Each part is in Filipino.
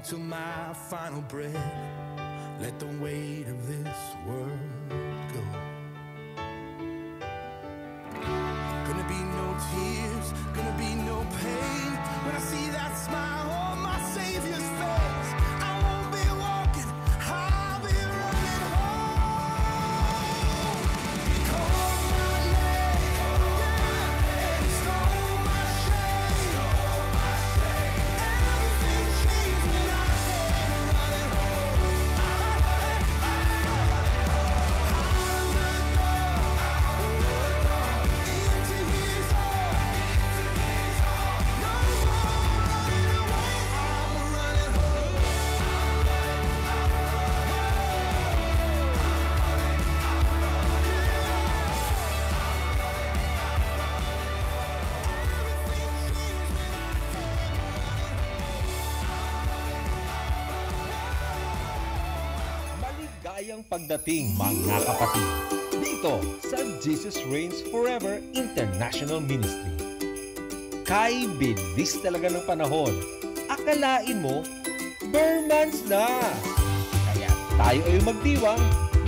till my final breath. Let the weight of this world go. Gonna be no tears, gonna be no pain when I see that smile on my Savior's face. I won't be walking, I'll be running home. He called my name, yeah, and stole my shame. Everything changed when I came running home. Into his arms, no more running away. I'm running home. Maligayang pagdating mga kapatid dito sa Jesus Reigns Forever International Ministry. Kay bilis talaga ng panahon. Akalain mo, bare months na. Kaya tayo ay magdiwang,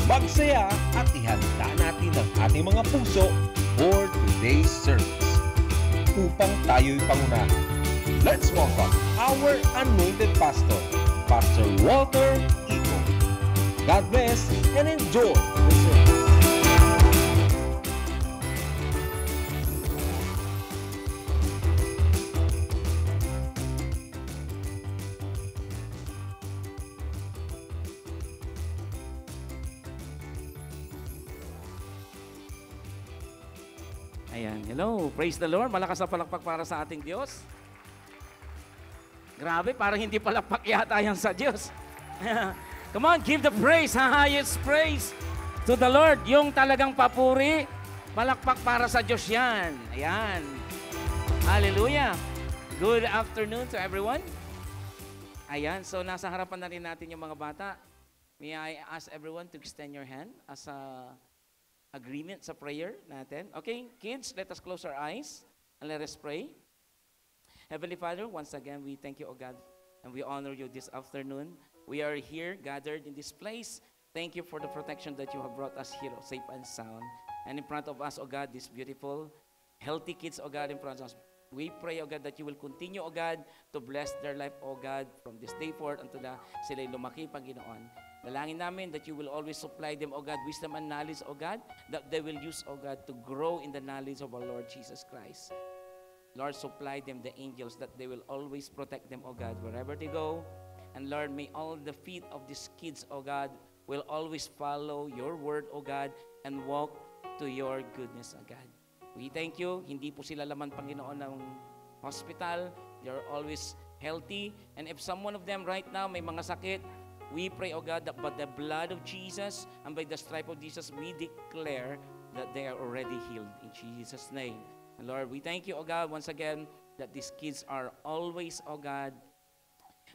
magsaya at ihanda natin ang ating mga puso for today's service. Upang tayo'y pangunahan. Let's welcome our anointed pastor, Pastor Walter Iko. God bless and enjoy the service. Ayan, hello, praise the Lord. Malakas na palakpak para sa ating Diyos. Grabe, parang hindi palakpak yata yan sa Diyos. Come on, give the praise, highest praise to the Lord. Yung talagang papuri, palakpak para sa Diyos yan. Ayan. Hallelujah. Good afternoon to everyone. Ayan, so nasa harapan na rin natin yung mga bata. May I ask everyone to extend your hand as a agreement sa prayer natin. Okay, kids, let us close our eyes and let us pray. Heavenly Father, once again, we thank you, O God, and we honor you this afternoon. We are here, gathered in this place. Thank you for the protection that you have brought us here, safe and sound. And in front of us, O God, these beautiful, healthy kids, O God, in front of us. We pray, O God, that you will continue, O God, to bless their life, O God, from this day forward until sila'y lumaki, Panginoon. Dalangin namin that you will always supply them, O God, wisdom and knowledge, O God, that they will use, O God, to grow in the knowledge of our Lord Jesus Christ. Lord, supply them the angels that they will always protect them, O God, wherever they go. And Lord, may all the feet of these kids, O God, will always follow your word, O God, and walk to your goodness, O God. We thank you. Hindi po sila laman, Panginoon, ng hospital. They're always healthy. And if someone of them right now may mga sakit, we pray, O God, that by the blood of Jesus and by the stripe of Jesus, we declare that they are already healed in Jesus' name. And Lord, we thank you, O God, once again, that these kids are always, O God,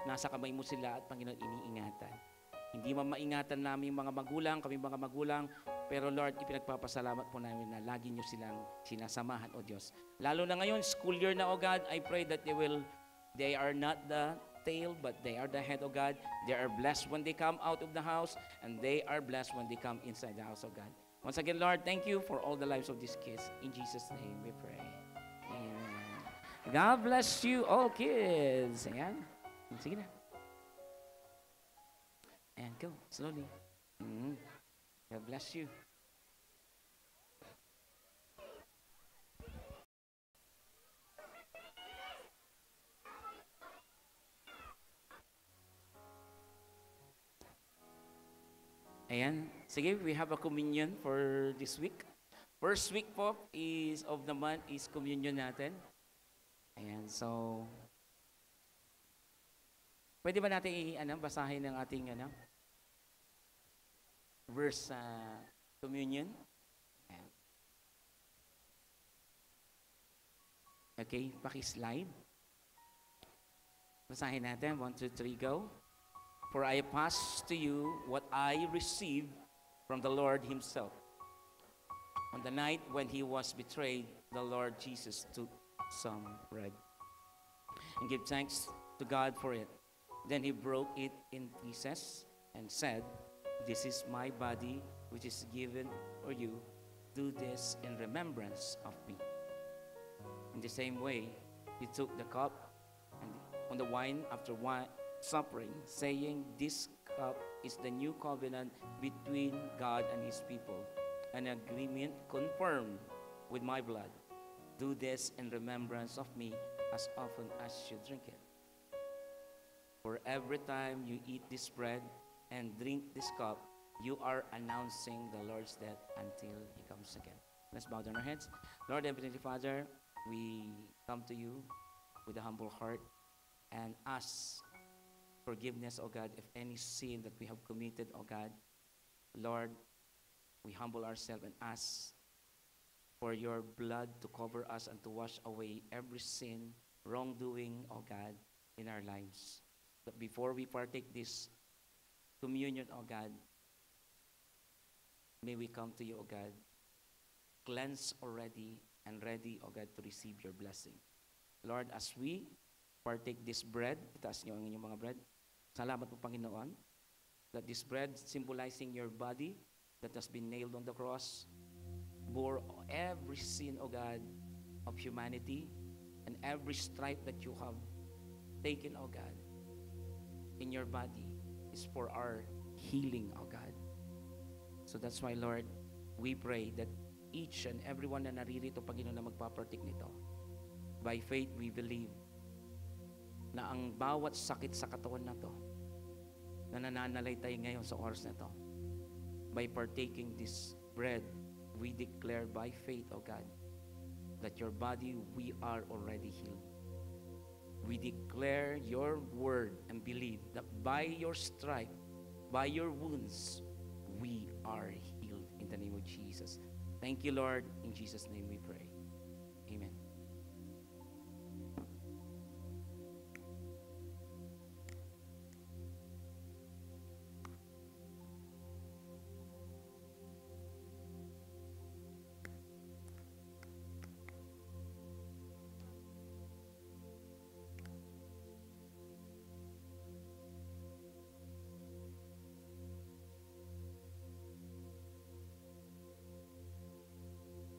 nasa kamay mo sila at Panginoon, iniingatan. Hindi man maingatan namin mga magulang, kami mga magulang, pero Lord, ipinagpapasalamat po namin na lagi nyo silang sinasamahan, O Diyos. Lalo na ngayon, school year na, O God, I pray that they are not the tail, but they are the head, O God. They are blessed when they come out of the house, and they are blessed when they come inside the house, O God. Once again, Lord, thank you for all the lives of these kids. In Jesus' name we pray. Amen. God bless you all, kids. Ayan. Sige na. And go, slowly. God bless you. Ayan. Sige, we have a communion for this week. First week po of the month is communion natin. Ayan, so pwede ba natin basahin ng ating verse sa communion? Ayan. Okay, paki-slide. Basahin natin. 1, 2, 3, go. For I pass to you what I received from the Lord himself. On the night when he was betrayed, the Lord Jesus took some bread and gave thanks to God for it. Then he broke it in pieces and said, "This is my body, which is given for you. Do this in remembrance of me." In the same way, he took the cup and on the wine after suffering, saying, "This cup is the new covenant between God and his people, an agreement confirmed with my blood. Do this in remembrance of me as often as you drink it. For every time you eat this bread and drink this cup, you are announcing the Lord's death until he comes again." Let's bow down our heads. Lord Heavenly Father, we come to you with a humble heart and ask forgiveness, O God, if any sin that we have committed, O God. Lord, we humble ourselves and ask for your blood to cover us and to wash away every sin, wrongdoing, O God, in our lives. But before we partake this communion, O God, may we come to you, O God, cleansed already and ready, O God, to receive your blessing. Lord, as we partake this bread, itaas niyo ang inyong mga bread. Salamat po, Panginoon, that this bread symbolizing your body that has been nailed on the cross, bore every sin, O God, of humanity, and every stripe that you have taken, O God, in your body is for our healing, O God. So that's why, Lord, we pray that each and everyone na naririto, Panginoon, na magpapartik nito, by faith, we believe na ang bawat sakit sa katawan na to, na nananalaytay ngayon sa oras na to, by partaking this bread, we declare by faith, O God, that your body, we are already healed. We declare your word and believe that by your stripe, by your wounds, we are healed in the name of Jesus. Thank you, Lord. In Jesus' name we pray. Amen.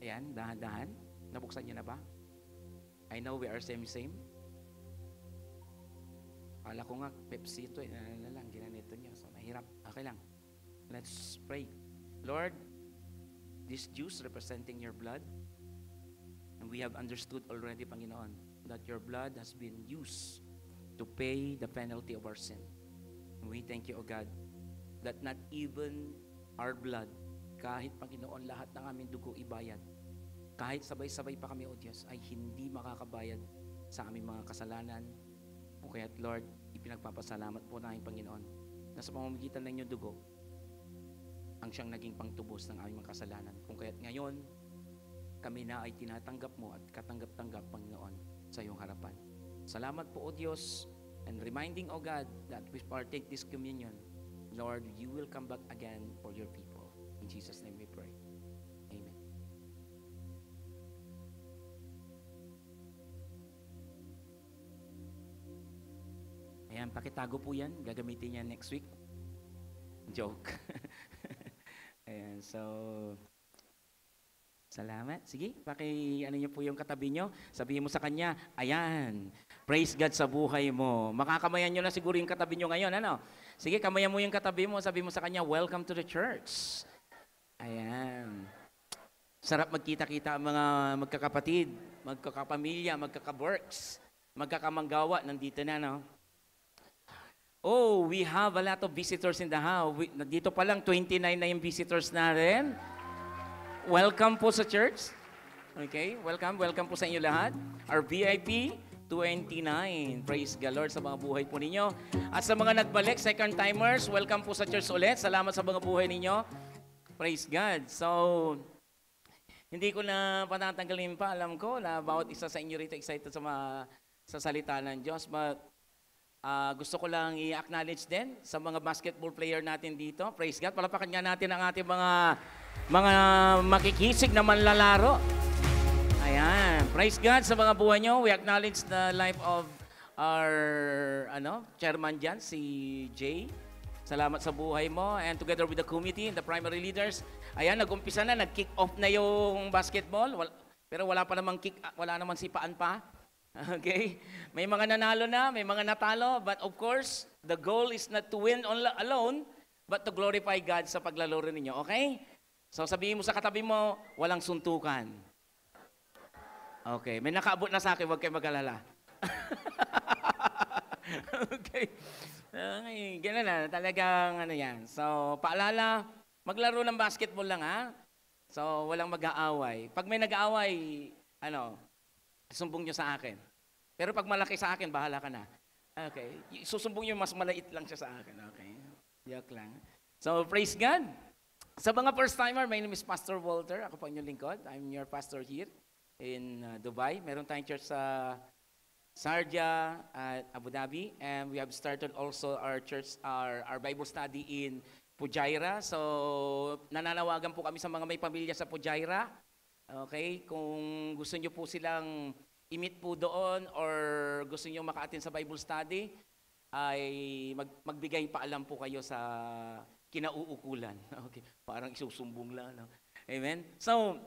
Ayan, dahan-dahan. Nabuksan niyo na ba? I know we are same-same. Kala ko nga, Pepsi ito eh. Lang, ginanito niyo. So, mahirap. Okay lang. Let's pray. Lord, this juice representing your blood, and we have understood already, Panginoon, that your blood has been used to pay the penalty of our sin. And we thank you, O God, that not even our blood, kahit, Panginoon, lahat ng aming dugo ibayad, kahit sabay-sabay pa kami, O Diyos, ay hindi makakabayad sa aming mga kasalanan. O kaya't, Lord, ipinagpapasalamat po namin, Panginoon, na sa pamamagitan ng inyong dugo, ang siyang naging pangtubos ng aming mga kasalanan. Kung kaya't ngayon, kami na ay tinatanggap mo at katanggap-tanggap, Panginoon, sa iyong harapan. Salamat po, O Diyos, and reminding, O God, that we partake this communion, Lord, you will come back again for your people. In Jesus' name we pray. Amen. Ayan, pakitago po yan. Gagamitin niya next week. Joke. Ayan, so, salamat. Sige, ano niyo po yung katabi niyo. Sabihin mo sa kanya, ayan, praise God sa buhay mo. Makakamayan niyo na siguro yung katabi niyo ngayon, ano? Sige, kamayan mo yung katabi mo. Sabihin mo sa kanya, welcome to the church. Ayan. Sarap magkita-kita ang mga magkakapatid, magkakapamilya, magkakaworks, magkakamanggawa. Nandito na, no? Oh, we have a lot of visitors in the house. Dito pa lang, 29 na yung visitors na rin. Welcome po sa church. Okay, welcome. Welcome po sa inyo lahat. Our VIP, 29. Praise the Lord sa mga buhay po ninyo. At sa mga nagbalik, second timers, welcome po sa church ulit. Salamat sa mga buhay ninyo. Praise God. So, hindi ko na patatanggalin pa. Alam ko na bawat isa sa inyo rito excited sa salita ng Diyos. But gusto ko lang i-acknowledge din sa mga basketball player natin dito. Praise God. Palapakan nga natin ang ating mga makikisig na manlalaro. Ayan. Praise God sa mga buhay nyo. We acknowledge the life of our chairman dyan, si Jay. Salamat sa buhay mo. And together with the committee and the primary leaders, ayan, nag-umpisa na, nag-kick off na yung basketball. Pero wala pa namang wala namang sipaan pa. Okay? May mga nanalo na, may mga natalo. But of course, the goal is not to win alone, but to glorify God sa paglalaro ninyo. Okay? So sabihin mo sa katabi mo, walang suntukan. Okay. May nakaabot na sa akin, huwag kayo mag-alala. Okay. Okay, ganun na. Talagang yan. So, paalala, maglaro ng basketball lang ha. So, walang mag-aaway. Pag may nag-aaway, sumbong nyo sa akin. Pero pag malaki sa akin, bahala ka na. Okay. Susumbong nyo, mas malait lang siya sa akin. Okay. Yak lang. So, praise God. Sa mga first-timer, my name is Pastor Walter. Ako po inyong lingkod. I'm your pastor here in Dubai. Meron tayong church sa Sharjah at Abu Dhabi, and we have started also our church, our Bible study in Fujairah. So, nananawagan po kami sa mga may pamilya sa Fujairah. Okay? Kung gusto nyo po silang i-meet po doon or gusto nyo maka-attend sa Bible study, ay magbigay paalam po kayo sa kinauukulan. Okay? Parang isusumbong lang. No? Amen? So,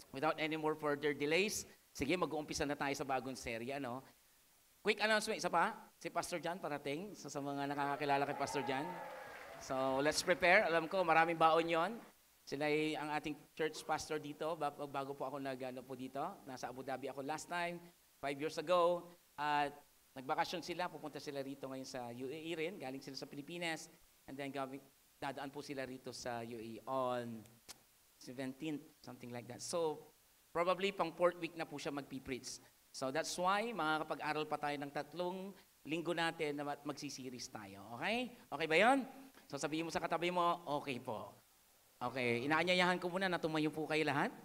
without any more further delays, sige, mag-uumpisa na tayo sa bagong serye, no? Quick announcement, isa pa, si Pastor John parating, sa mga nakakakilala kay Pastor John. So, let's prepare. Alam ko, maraming baon yon. Sila ay ang ating church pastor dito, bago po ako po dito. Nasa Abu Dhabi ako last time, 5 years ago. At nagbakasyon sila, pupunta sila rito ngayon sa UAE rin, galing sila sa Pilipinas. And then, dadaan po sila rito sa UAE on 17th, something like that. So, probably pang 4th week na po siya magpipreach. So that's why makakapag-aral pa tayo ng 3 linggo natin na magsisiris tayo. Okay? Okay ba yun? So sabihin mo sa katabi mo, okay po. Okay, inaanyayahan ko muna na tumayo po kayo lahat.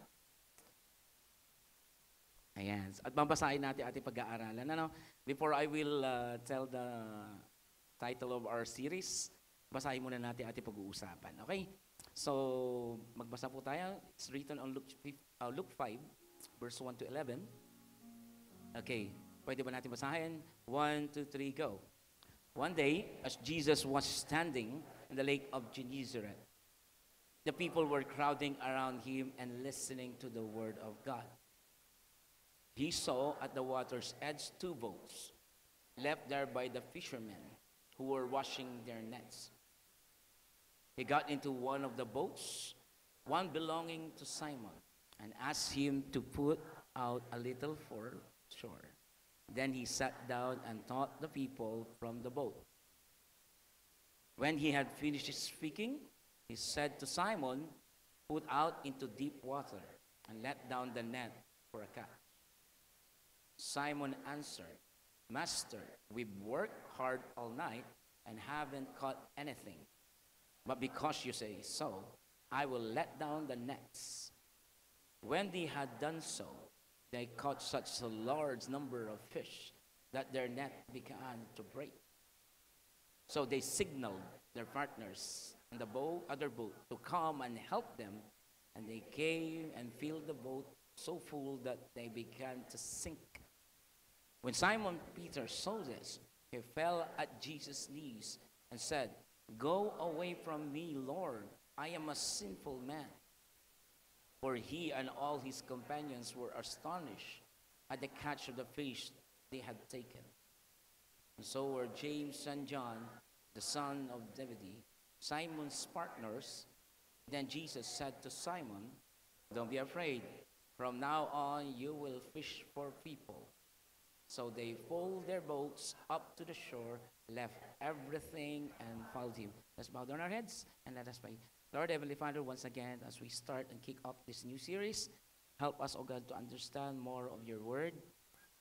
Ayan. At babasahin natin ating pag-aaralan. Before I will tell the title of our series, basahin muna natin ating pag-uusapan. Okay? So, magbasa po tayo. It's written on Luke 5, verse 1 to 11. Okay, pwede ba natin basahin? 1, 2, 3, go. One day, as Jesus was standing in the lake of Gennesaret, the people were crowding around him and listening to the word of God. He saw at the water's edge 2 boats, left there by the fishermen who were washing their nets. He got into one of the boats, one belonging to Simon, and asked him to put out a little for shore. Then he sat down and taught the people from the boat. When he had finished speaking, he said to Simon, "Put out into deep water and let down the net for a catch." Simon answered, "Master, we've worked hard all night and haven't caught anything. But because you say so, I will let down the nets." When they had done so, they caught such a large number of fish that their net began to break. So they signaled their partners in the other boat to come and help them, and they came and filled the boat so full that they began to sink. When Simon Peter saw this, he fell at Jesus' knees and said, "Go away from me, Lord, I am a sinful man." For he and all his companions were astonished at the catch of the fish they had taken. And so were James and John, the son of Zebedee, Simon's partners. Then Jesus said to Simon, "Don't be afraid. From now on you will fish for people." So they pulled their boats up to the shore, left everything, and followed him. Let's bow down our heads and let us pray. Lord, Heavenly Father, once again, as we start and kick off this new series, help us, O God, to understand more of your word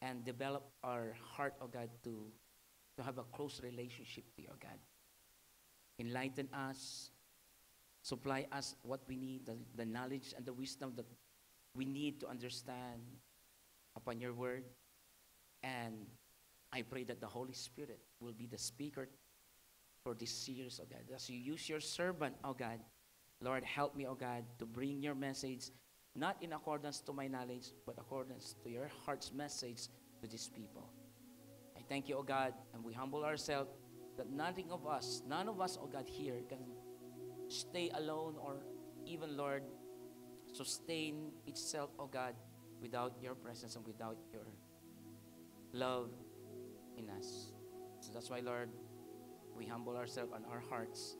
and develop our heart, O God, to have a close relationship to you, O God. Enlighten us, supply us what we need, the knowledge and the wisdom that we need to understand upon your word. And I pray that the Holy Spirit will be the speaker for this series, O God. As you use your servant, O God, Lord, help me, O God, to bring your message, not in accordance to my knowledge, but accordance to your heart's message to these people. I thank you, O God, and we humble ourselves that none of us, O God, here can stay alone or even, Lord, sustain itself, O God, without your presence and without your love in us. So that's why, Lord, we humble ourselves on our hearts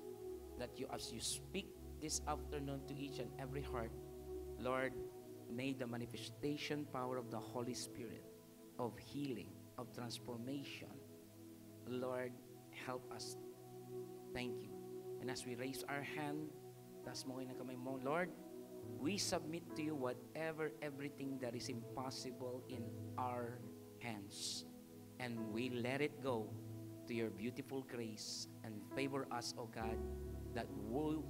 that you, as you speak this afternoon to each and every heart, Lord, may the manifestation power of the Holy Spirit, of healing, of transformation, Lord, help us. Thank you. And as we raise our hand, taas mo kayo ng kamay mo, Lord, we submit to you everything that is impossible in our hands. And we let it go to your beautiful grace and favor us, O God, that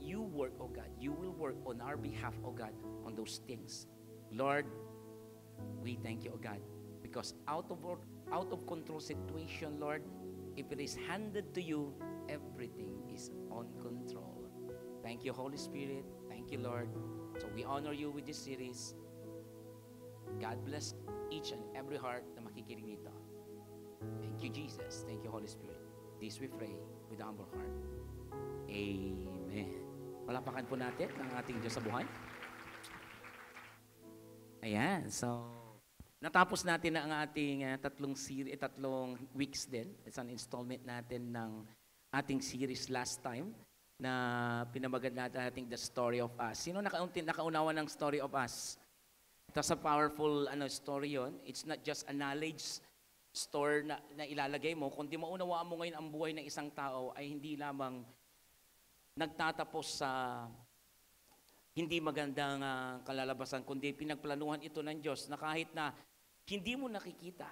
you work, O God, you will work on our behalf, O God, on those things. Lord, we thank you, O God, because out of control situation, Lord, if it is handed to you, everything is on control. Thank you, Holy Spirit. Thank you, Lord. So we honor you with this series. God bless each and every heart na makikinig nito. Thank you, Jesus. Thank you, Holy Spirit. This we pray with a humble heart. Amen. Palapakan po natin ang ating Diyos sa buhay. Ayan. So, natapos natin na ang ating tatlong weeks din. It's an installment natin ng ating series last time na pinamagan natin The Story of Us. Sino nakaunawa ng Story of Us? Ito sa powerful story yon. It's not just a knowledge store na ilalagay mo, kundi maunawaan mo ngayon ang buhay ng isang tao ay hindi lamang nagtatapos sa hindi magandang kalalabasan, kundi pinagplanuhan ito ng Diyos na kahit na hindi mo nakikita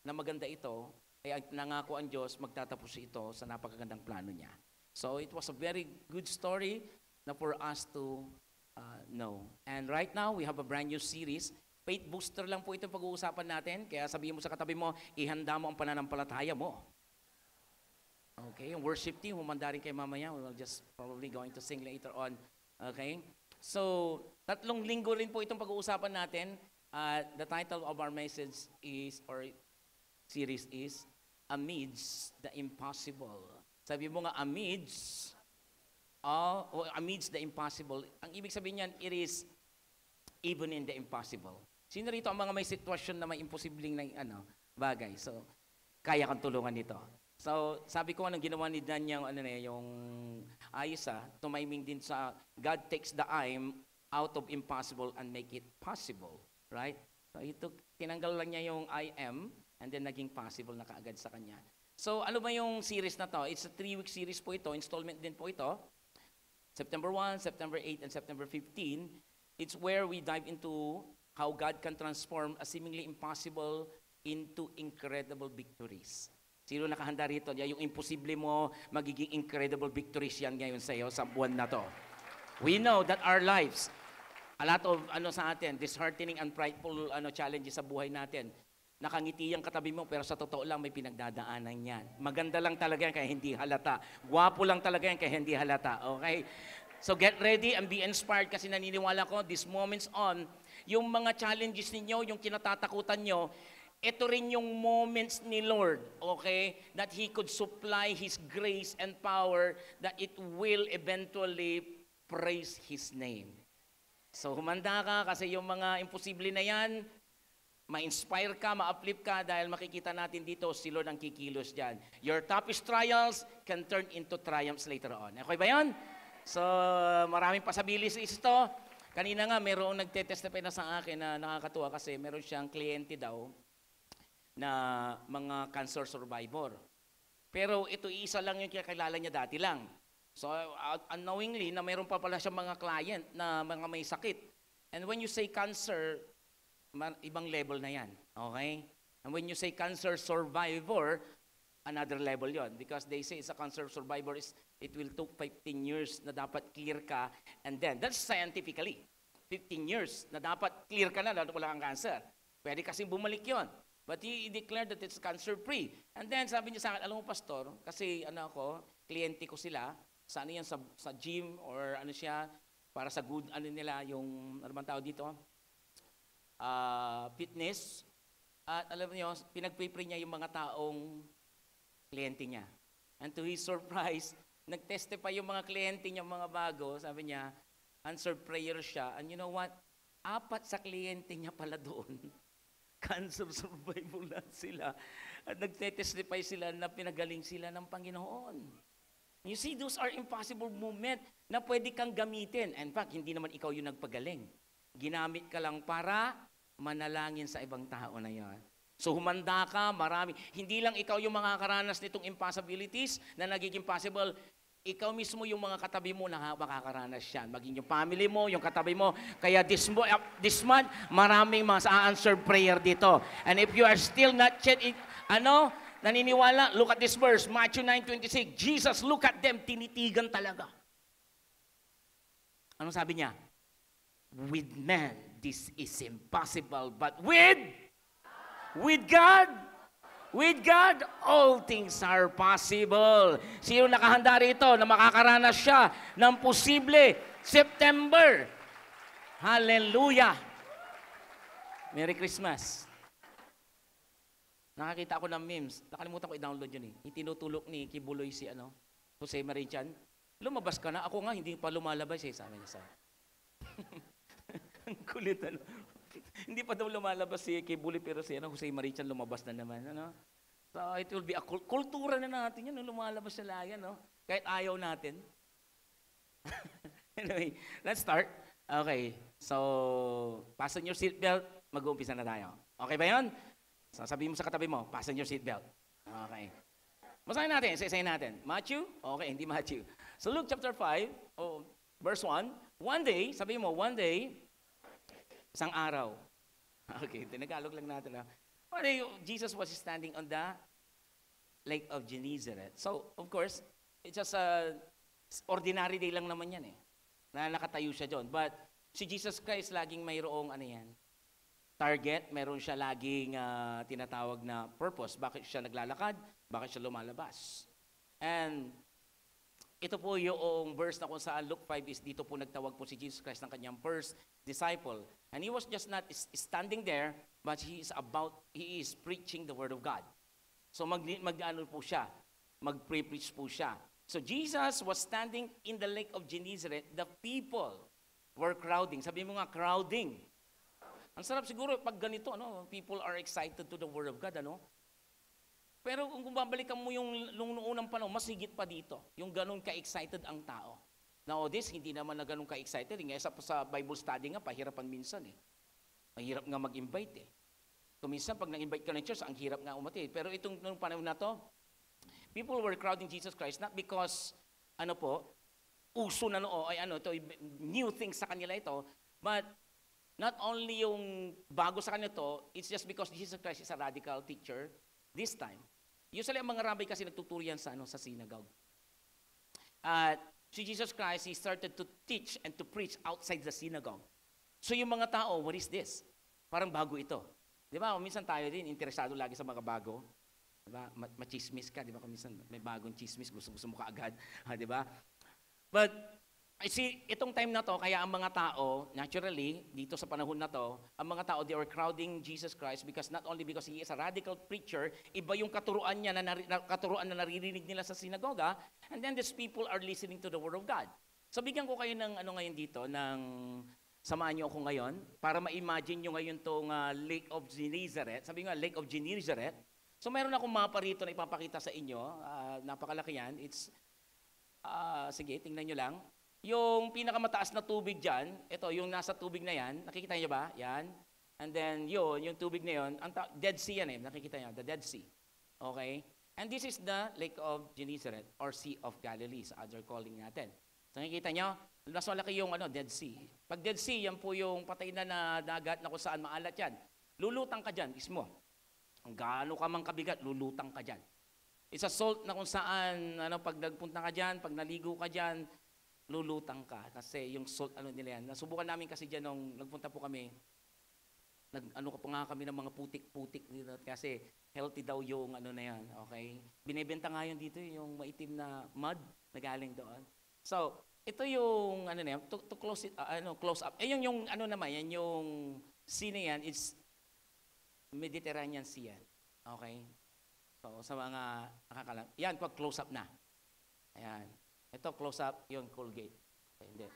na maganda ito, ay nangako ang Diyos, magtatapos ito sa napakagandang plano niya. So it was a very good story na for us to know. And right now, we have a brand new series. Faith booster lang po itong pag-uusapan natin. Kaya sabihin mo sa katabi mo, ihanda mo ang pananampalataya mo. Okay, yung worship team, humanda rin kayo mamaya. We will just probably going to sing later on. Okay? So, 3 linggo rin po itong pag-uusapan natin. The title of our message is, or series is, Amidst the Impossible. Sabi mo nga, amidst the impossible. Ang ibig sabihin niyan, it is even in the impossible. Sino rito ang mga may sitwasyon na may imposibleng bagay? So, kaya kang tulungan nito. So, sabi ko anong ginawa ni Dan yung Aisa, tumaiming din sa God takes the I'm out of impossible and make it possible. Right? So, tinanggal lang niya yung I am and then naging possible na kaagad sa kanya. So, ano ba yung series na to? It's a 3-week series po ito. Installment din po ito. September 1, September 8, and September 15. It's where we dive into how God can transform a seemingly impossible into incredible victories. Sino nakahanda rito? Yung imposible mo, magiging incredible victories yan ngayon sa iyo sa buwan na to. We know that our lives, a lot of sa atin, disheartening and prideful challenges sa buhay natin. Nakangiti ang katabi mo, pero sa totoo lang may pinagdadaanan yan. Maganda lang talaga yan kaya hindi halata. Gwapo lang talaga yan kaya hindi halata. Okay? So get ready and be inspired kasi naniniwala ko, this moments on, yung mga challenges ninyo, yung kinatatakutan nyo, ito rin yung moments ni Lord, okay, that He could supply His grace and power that it will eventually praise His name. So humanda ka kasi yung mga imposible na yan, ma-inspire ka, ma-uplift ka dahil makikita natin dito si Lord ang kikilos dyan. Your toughest trials can turn into triumphs later on. Okay ba yan? So maraming pasabilis ito. Kanina nga, mayroong nagtetestify na sa akin na nakakatuwa kasi meron siyang kliyente daw na mga cancer survivor. Pero ito isa lang yung kakilala niya dati lang. So unknowingly na mayroon pa pala siyang mga client na mga may sakit. And when you say cancer, ibang level na yan. Okay? And when you say cancer survivor, another level yon because they say it's a cancer survivor is it will take 15 years na dapat clear ka and then that's scientifically 15 years na dapat clear ka na dahil wala kang cancer. Pwede kasi bumalik yon. But he declared that it's cancer free. And then sabi niya sa akin, alam mo pastor, kasi kliyente ko sila, sa yan sa gym or siya para sa good nila yung ano bang tawag dito? Fitness. At alam niyo, pinag-pray niya yung mga taong kliyente niya. And to his surprise, nag-testify yung mga kliyente niya, mga bago, sabi niya, answered prayer siya. And you know what? 4 sa kliyente niya pala doon. Cancer survival na sila. At nag-testify sila na pinagaling sila ng Panginoon. You see, those are impossible moments na pwede kang gamitin. In fact, hindi naman ikaw yung nagpagaling. Ginamit ka lang para manalangin sa ibang tao na yan. So humanda ka, marami. Hindi lang ikaw yung makakaranas nitong impossibilities na nagiging possible. Ikaw mismo yung mga katabi mo na makakaranas yan. Maging yung family mo, yung katabi mo. Kaya this month, maraming mga answered prayer dito. And if you are still not yet, naniniwala, look at this verse, Matthew 9:26. Jesus, look at them, tinitigan talaga. Anong sabi niya? With man, this is impossible, but with God, all things are possible. Sino nakahanda rito na makakaranas siya ng posible September? Hallelujah! Merry Christmas. Nakakita ako ng memes. Nakalimutan ko i-download yun eh. Itinutulok ni Kibuloy si Jose Marichan. Lumabas ka na. Ako nga, hindi pa lumalabas eh. Sabi niya sa ang kulit Hindi pa daw lumalabas si Kibuloy pero si Jose Marichan lumabas na naman. So it will be a kultura na natin yan. Lumalabas sila yan. Kahit ayaw natin. Anyway, let's start. Okay. So, fasten your seatbelt. Mag-uumpisa na tayo. Okay ba yun? Sabihin mo sa katabi mo, fasten your seatbelt. Okay. Basahin natin, isa-isahin natin. Matthew? Okay, hindi Matthew. So Luke chapter 5, verse 1. One day, sabihin mo, one day, isang araw. Okay, tinagalog lang natin. One day, Jesus was standing on the Lake of Gennesaret. So, of course, it's just a ordinary day lang naman yan eh. Na nakatayo siya doon. But si Jesus Christ laging mayroong target, meron siya laging tinatawag na purpose. Bakit siya naglalakad? Bakit siya lumalabas? And ito po yung verse na kung saan Luke 5 is dito po nagtawag po si Jesus Christ ng kanyang first disciple. And he was just not standing there, but he is preaching the word of God. So mag-ano po siya, mag-preach po siya. So Jesus was standing in the Lake of Gennesaret. The people were crowding. Sabi mo nga, crowding. Ang sarap siguro pag ganito, people are excited to the Word of God, Pero kung babalikan mo yung unang panahon, mas higit pa dito. Yung ganun ka-excited ang tao. Nowadays, hindi naman na ganun ka-excited. Sa Bible study nga, pahirapan minsan Mahirap nga mag-invite Kung minsan, pag nag-invite ka ng church, ang hirap nga umati. Pero itong panahon na to, people were crowding Jesus Christ, not because, uso na new things sa kanila ito, but not only yung bago sa kanila to, it's just because Jesus Christ is a radical teacher this time. Usually, ang mga rabbi kasi nagtuturo yan sa synagogue. Si Jesus Christ, he started to teach and to preach outside the synagogue. So yung mga tao, what is this? Parang bago ito. Di ba? Minsan tayo din, interesado lagi sa mga bago. Di ba? Machismis ka, di ba? Kung minsan may bagong chismis, gusto mo kaagad. Di ba? But, itong time na to, kaya ang mga tao, naturally, dito sa panahon na to, ang mga tao, they were crowding Jesus Christ not only because he is a radical preacher, iba yung katuruan niya na naririnig nila sa sinagoga, and then these people are listening to the Word of God. So bigyan ko kayo ng ngayon dito, samahan niyo ako ngayon, para ma-imagine nyo ngayon tong Lake of Gennesaret. Sabi nga, Lake of Gennesaret. So mayroon akong mapa rito na ipapakita sa inyo, napakalaki yan. Sige, tingnan nyo lang. Yung pinakamataas na tubig dyan, ito, yung nasa tubig na yan, nakikita niyo ba? Yan. And then yung tubig na yun, Dead Sea yan nakikita niyo, the Dead Sea. Okay? And this is the Lake of Gennesaret, or Sea of Galilee, sa other calling natin. So nakikita niyo, mas malaki yung Dead Sea. Pag Dead Sea, yan po yung patay na dagat na kung saan maalat yan. Lulutang ka dyan, mismo. Ang gaano ka mang kabigat, lulutang ka dyan. It's a salt na kung saan, pag nagpunta ka dyan, pag naligo ka dyan, lulutang ka kasi yung salt nila yan. Nasubukan namin kasi diyan nung nagpunta po kami. Kami ng mga putik-putik dito kasi healthy daw yung na yan, okay? Binebenta nga yan dito yung maitim na mud na galing doon. So, ito yung to close it close up. Yung naman yan yung scene yan, it's Mediterranean Sea yan. Okay? So, sa mga nakakalam. Yan, pag close up na. Ayan. Ito, close up, yung Colgate. Okay, hindi.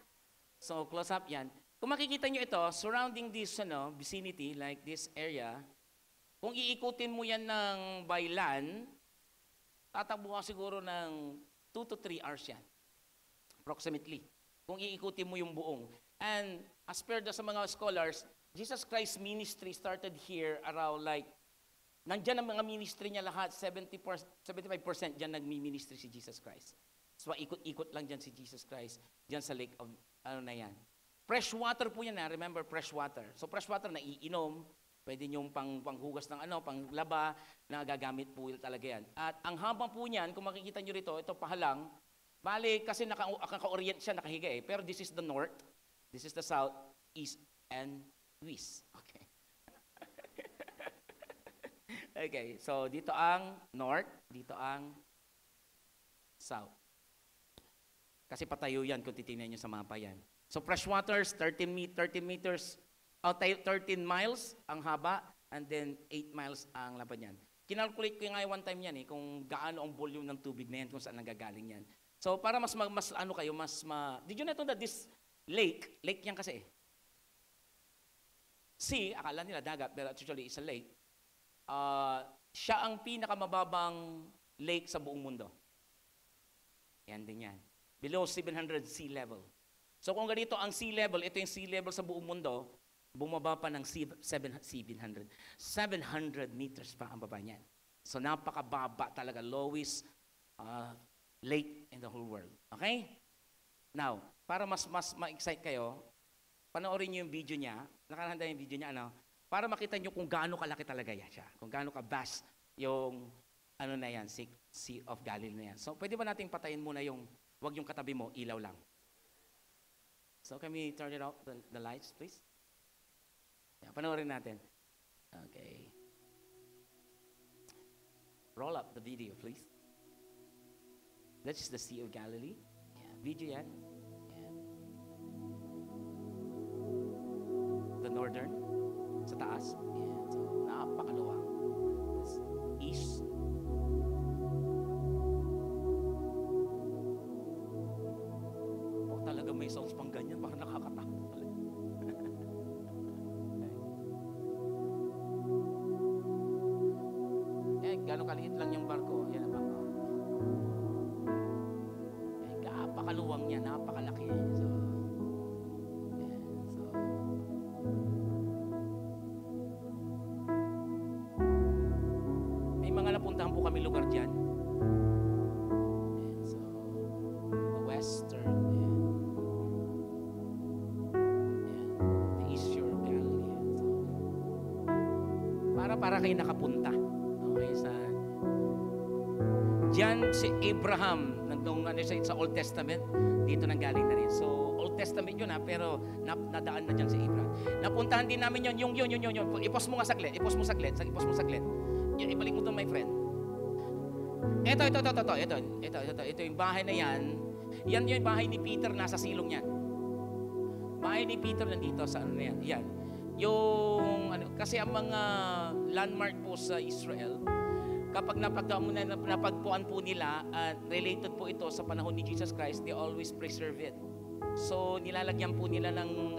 So, close up yan. Kung makikita nyo ito, surrounding this vicinity, like this area, kung iikutin mo yan ng by land, tatakbo ka siguro ng 2 to 3 hours yan. Approximately. Kung iikutin mo yung buong. And as per sa mga scholars, Jesus Christ ministry started here around like, nandyan ang mga ministry niya lahat, 75% dyan nagmi-ministry si Jesus Christ. So ikot-ikot lang dyan si Jesus Christ, dyan sa lake of, na yan. Fresh water po yan, remember, fresh water. So fresh water na iinom, pwede niyong panghugas ng panglaba, na gagamit po talaga yan. At ang habang po niyan, kung makikita niyo rito, ito pahalang, bali kasi naka-orient siya, nakahiga eh. Pero this is the north, this is the south, east, and west. Okay. Okay, so dito ang north, dito ang south. Kasi patayo yan kung titingnan nyo sa mapa yan. So fresh waters, 13 meters, 13 miles ang haba, and then 8 miles ang lapad yan. Kinalculate ko nga one time yan kung gaano ang volume ng tubig na yan, kung saan nanggagaling yan. So para did you know that this lake yan kasi sea, akala nila dagat, pero actually it's a lake. Siya ang pinakamababang lake sa buong mundo. Yan din yan. Below 700 sea level. So kung ganito ang sea level, ito yung sea level sa buong mundo, bumaba pa ng 700 meters pa ang baba niyan. So napakababa talaga, lowest lake in the whole world. Okay? Now, para mas ma-excite kayo, panoorin niyo yung video niya, nakalahanda yung video niya, para makita niyo kung gaano kalaki talaga yan siya, kung gaano ka-vast yung, na yan, Sea of Galilee na yan. So, pwede ba nating patayin muna wag yung katabi mo, ilaw lang. So, can we turn it off, the lights, please? Yeah, panoorin natin. Okay. Roll up the video, please. That's the Sea of Galilee. Yeah, video yan. Yeah. The northern, sa taas. Yeah, so napakaluwang. This east. Talaga may sounds pang ganyan, baka nakakatakot talaga. Gano'ng kaliit lang yung barko. Yan ang barko. Napakaluwang niya, napakalaki. May mga napuntahan po kami lugar dyan. So, the western, the east shore of Galilee. So, para kayo nakapunta. Okay, diyan si Abraham, sa Old Testament, dito nang galing na rin. So, Old Testament yun pero nadaan na dyan si Abraham. Napuntahan din namin yun. I-pause mo saglit. Ibalik mo ito, my friend. Ito yung bahay na yan. Yan yung bahay ni Peter, nasa silong yan. Bahay ni Peter nandito sa na yan. Yan. Kasi ang mga landmark po sa Israel, kapag napagpuan po nila at related po ito sa panahon ni Jesus Christ, they always preserve it. So nilalagyan po nila ng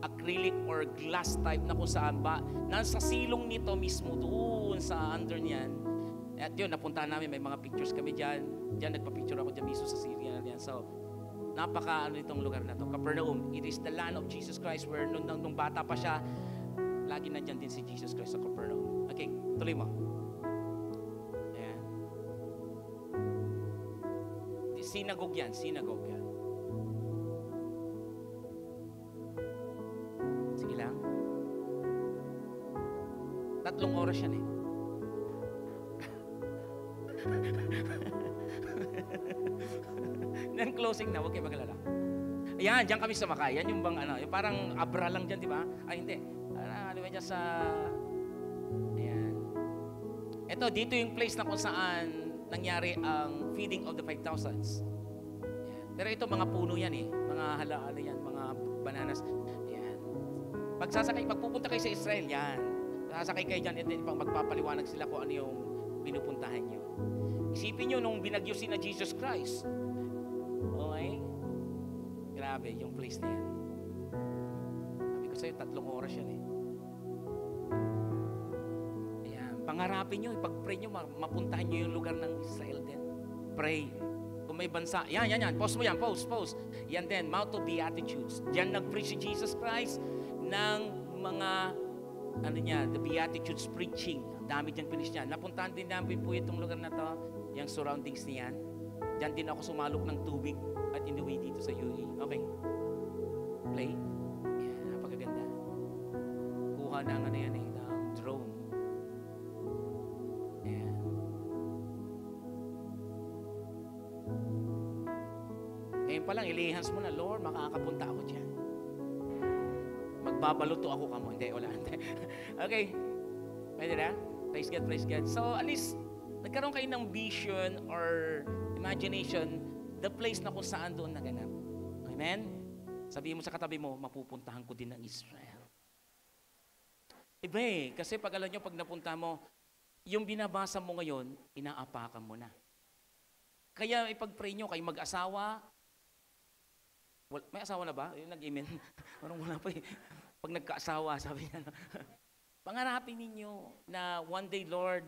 acrylic or glass type na kung saan ba nasa silong nito mismo doon sa under niyan. At yun, napunta namin, may mga pictures kami diyan. Diyan nagpa-picture ako diyan mismo sa Syria niyan. So itong lugar na to. Capernaum, it is the land of Jesus Christ where nung bata pa siya, lagi na diyan din si Jesus Christ sa Capernaum. Okay, tuloy mo. Synagogue yan. Sige lang. 3 oras yan eh. Then closing na, huwag kayo magalala. Ayan, dyan kami sumakay. Yan yung yung parang abra lang dyan, di ba? Ay, hindi. Di ba dyan sa... Ayan. Ito, dito yung place na kung saan nangyari ang feeding of the 5,000s. Pero ito, mga puno yan eh. Mga yan, mga bananas. Yan. Pagpupunta kayo sa Israel, yan. Sasakay kayo dyan, and then magpapaliwanag sila kung ano yung pinupuntahan nyo. Isipin nyo nung binagyosin na Jesus Christ. Okay? Grabe, yung place na yan. Sabi ko sa'yo, 3 oras yan eh. Ayan. Pangarapin nyo, ipag-pray nyo, mapuntahan nyo yung lugar ng Israel din. Pray. Kung may bansa, yan. Post mo yan, post. Yan din, Mount of Beatitudes. Diyan nag-preach si Jesus Christ ng mga the Beatitudes preaching. Ang dami dyan finish niya. Napuntahan din namin po itong lugar na to, yung surroundings niyan. Diyan din ako sumalok ng tubig at inuwi dito sa UE. Okay. Play. Yan, napakaganda. Kuha na nga na yan ng drone. Yan. Ngayon pa lang, ilihans mo na, Lord, makakapunta ako dyan. Magbabaluto ako kamo. Hindi, wala. Okay. Pwede na? Praise God. So, at least, nagkaroon kayo ng vision or imagination, the place na kung saan doon naganap. Amen? Sabihin mo sa katabi mo, mapupuntahan ko din ng Israel. Iba eh, kasi pag alam nyo, pag napunta mo, yung binabasa mo ngayon, inaapakan mo na. Kaya ipag-pray nyo, kayo mag-asawa. May asawa na ba? Yung nag-amen. Parang wala pa eh. Pag nagka-asawa, sabi niya, pangarapin ninyo na one day, Lord,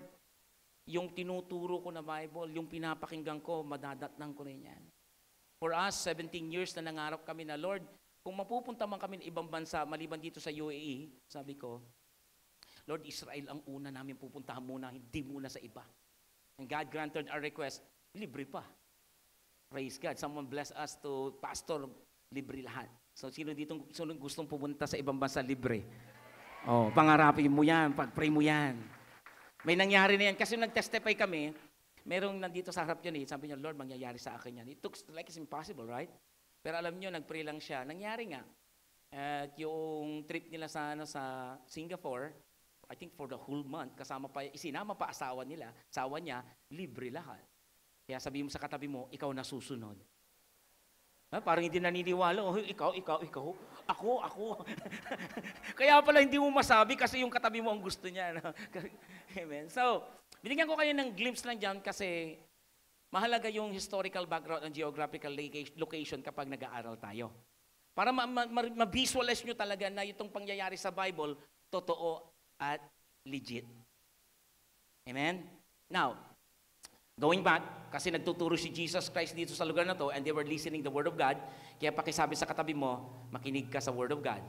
yung tinuturo ko na Bible, yung pinapakinggan ko, madadatnang ko rin yan. For us, 17 years na nangarap kami na, Lord, kung mapupunta man kami ng ibang bansa, maliban dito sa UAE, sabi ko, Lord, Israel ang una namin pupuntahan muna, hindi muna sa iba. And God granted our request, libre pa. Praise God. Someone bless us to pastor, libre lahat. So, sino dito gustong pumunta sa ibang bansa, libre? Oh, pangarapin mo yan, pag-pray mo yan. May nangyari na yan. Kasi nag-testify kami, merong nandito sa harap yun eh. Sabi niya, Lord, mangyayari sa akin yan. It looks like it's impossible, right? Pero alam niyo, nag-pray lang siya. Nangyari nga. At yung trip nila sa Singapore, I think for the whole month, isinama pa asawa niya, libre lahat. Kaya sabihin mo sa katabi mo, ikaw na susunod. Parang hindi naniniwala, ikaw, ako. Kaya pala hindi mo masabi kasi yung katabi mo ang gusto niya. No? Amen. So, binigyan ko kayo ng glimpse lang dyan kasi mahalaga yung historical background and geographical location kapag nag-aaral tayo. Para ma-visualize nyo talaga na itong pangyayari sa Bible, totoo at legit. Amen? Now, going back, kasi nagtuturo si Jesus Christ dito sa lugar na to and they were listening the Word of God, kaya pakisabi sa katabi mo, makinig ka sa Word of God.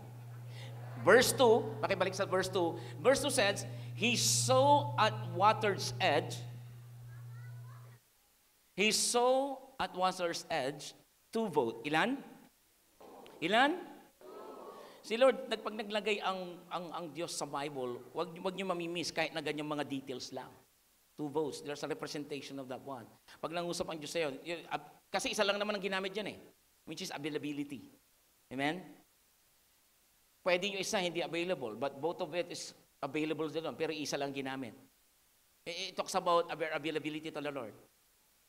Verse 2, pakibalik sa verse 2. Verse 2 says, He saw at water's edge, to vote. Ilan? Si Lord, pag naglagay ang Diyos sa Bible, wag niyo mamimiss kahit na ganyang mga details lang. 2 votes. There's a representation of that one. Pag nangusap ang Diyos sa'yo, kasi isa lang naman ang ginamit dyan eh, which is availability. Amen? Pwede yung isa hindi available, but both of it is available din, pero isa lang ginamit. It talks about availability to the Lord.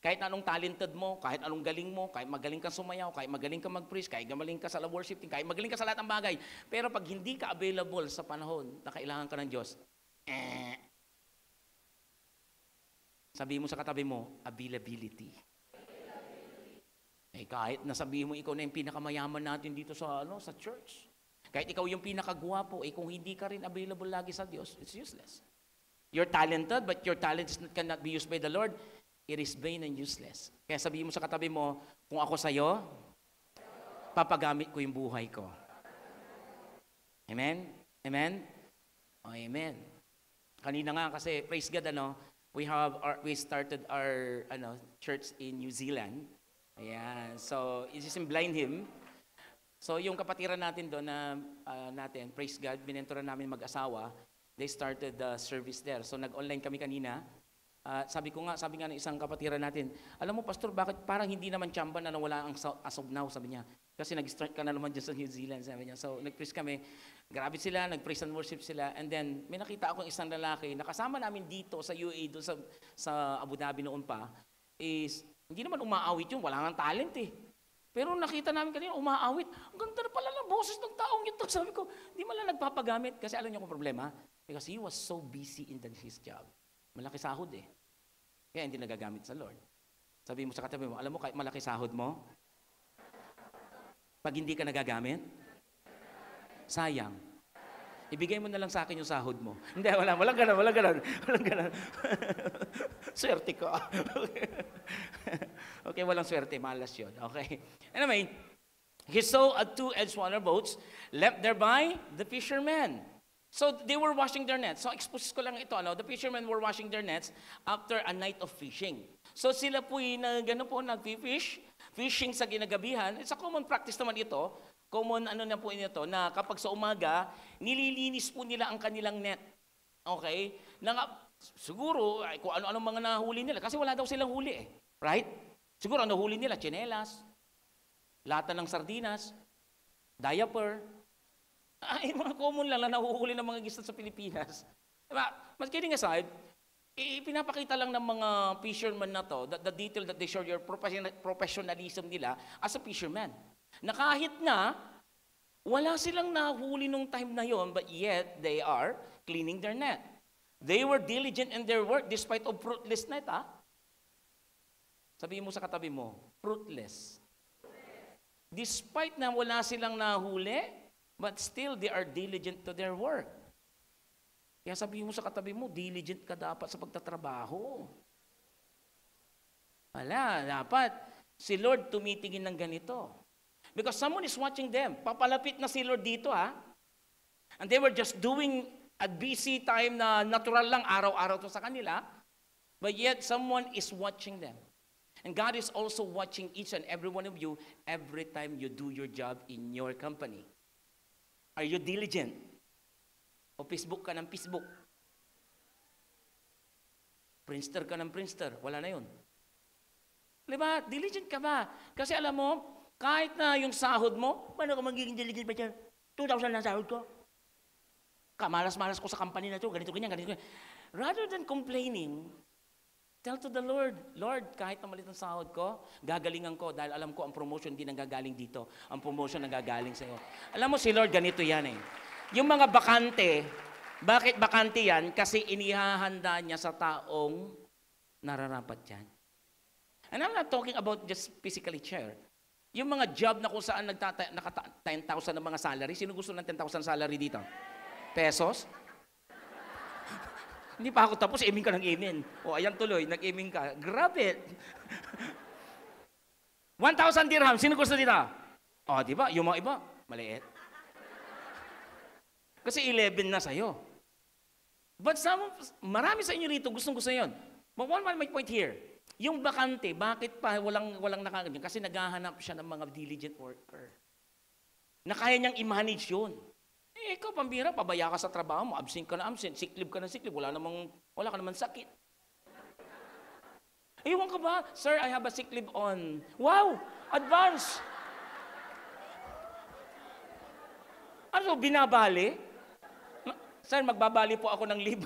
Kahit anong talented mo, kahit anong galing mo, kahit magaling kang sumayaw, kahit magaling kang mag-preach, kahit magaling ka sa worship team, kahit magaling ka sa lahat ng bagay, pero pag hindi ka available sa panahon na kailangan ka ng Diyos, sabihin mo sa katabi mo, availability. Kahit nasabihin mo ikaw na yung pinakamayaman natin dito sa church. Kahit ikaw yung pinakagwapo, kung hindi ka rin available lagi sa Diyos, it's useless. You're talented, but your talent cannot be used by the Lord. It is vain and useless. Kaya sabihin mo sa katabi mo, kung ako sa'yo, papagamit ko yung buhay ko. Amen? Amen? Oh, amen. Kanina nga kasi, praise God, we started our church in New Zealand. Ayan. So, it is in Blenheim. So, yung kapatiran natin doon praise God, binenturan namin mag-asawa, they started the service there. So, nag-online kami kanina. Sabi nga ng isang kapatiran natin, alam mo, Pastor, bakit parang hindi naman tsamba na nawala ang as of now, sabi niya. Kasi nag-start ka na naman dyan sa New Zealand, sabi niya. So, nag-praise kami. Grabe sila, nag-praise and worship sila. And then, may nakita akong isang lalaki, nakasama namin dito sa UAE, doon sa Abu Dhabi noon pa, is, hindi naman umaawit yun, wala nga talent eh. Pero nakita namin kanina, umaawit. Ang ganda na pala ng boses ng taong yun. Sabi ko, di man lang nagpapagamit. Kasi alam niyo kung problema, Because he was so busy in his job. Malaki sahod eh. Kaya hindi nagagamit sa Lord. Sabi mo sa katabi mo, alam mo kahit malaki sahod mo, pag hindi ka nagagamit, sayang. Ibigay mo na lang sa akin yung sahod mo. Hindi, walang ganun. Swerte ko. Okay, walang swerte, malas yun. Okay. Anyway, he saw a two-edged sword boats left there by the fishermen. So they were washing their nets. So expose ko lang ito, the fishermen were washing their nets after a night of fishing. So sila po nag-fish, fishing sa ginagabihan. It's a common practice naman ito. Common na po ito, na kapag sa umaga, nililinis po nila ang kanilang net. Okay? Siguro, kung ano-ano mga nahuli nila, kasi wala daw silang huli eh. Right? Siguro ang nahuli nila, tsinelas, lata ng sardinas, diaper. Mga common lang na nahuhuli ng mga gisnan sa Pilipinas. Diba? But kidding aside, pinapakita lang ng mga fishermen na to, the detail that they show your professionalism nila as a fisherman. Na kahit na wala silang nahuli nung time na yon, but yet they are cleaning their net. They were diligent in their work despite of fruitless net, Sabihin mo sa katabi mo, fruitless. Despite na wala silang nahuli, but still they are diligent to their work. Kaya sabihin mo sa katabi mo, diligent ka dapat sa pagtatrabaho. Dapat si Lord tumitingin ng ganito. Because someone is watching them. Papalapit na si Lord dito, And they were just doing a busy time na natural lang, araw-araw to sa kanila. But yet, someone is watching them. And God is also watching each and every one of you every time you do your job in your company. Are you diligent? O Facebook ka ng Facebook? Prinster ka ng Prinster? Wala na yun. Diba? Diligent ka ba? Kasi alam mo, kahit na yung sahod mo, paano ka magiging diligent ba dyan? 2,000 lang sahod ko. Kamalas-malas ko sa company na to, ganito, ganyan. Rather than complaining, tell to the Lord, Lord, kahit na malit ang sahod ko, gagalingan ko dahil alam ko ang promotion hindi nanggagaling dito. Ang promotion nanggagaling sa iyo. Alam mo si Lord, ganito yan eh. Yung mga bakante, bakit bakante yan? Kasi inihahanda niya sa taong nararapat yan. And I'm not talking about just physically chair. Yung mga job na kung saan naka 10,000 ng mga salary, sino gusto ng 10,000 salary dito? Pesos? Hindi pa ako tapos, aiming ka ng amen. O, ayan tuloy, nag-aiming ka. Grabe. 1,000 dirham, sino gusto dito? O, di ba? Yung mga iba, maliit. Kasi 11 na sa'yo. But marami sa inyo rito, gustong-gusto yun. But one my point here, yung bakante, bakit pa walang nakaganyan? Kasi naghahanap siya ng mga diligent worker. Na kaya niyang i-manage yun. Ikaw, pambira, pabaya ka sa trabaho mo, absent ka na absent, sick leave ka na sick leave, wala ka naman sakit. Ewan ka ba? Sir, I have a sick leave on. Wow! Advance! Ano, binabali? Sir, magbabali po ako ng leave.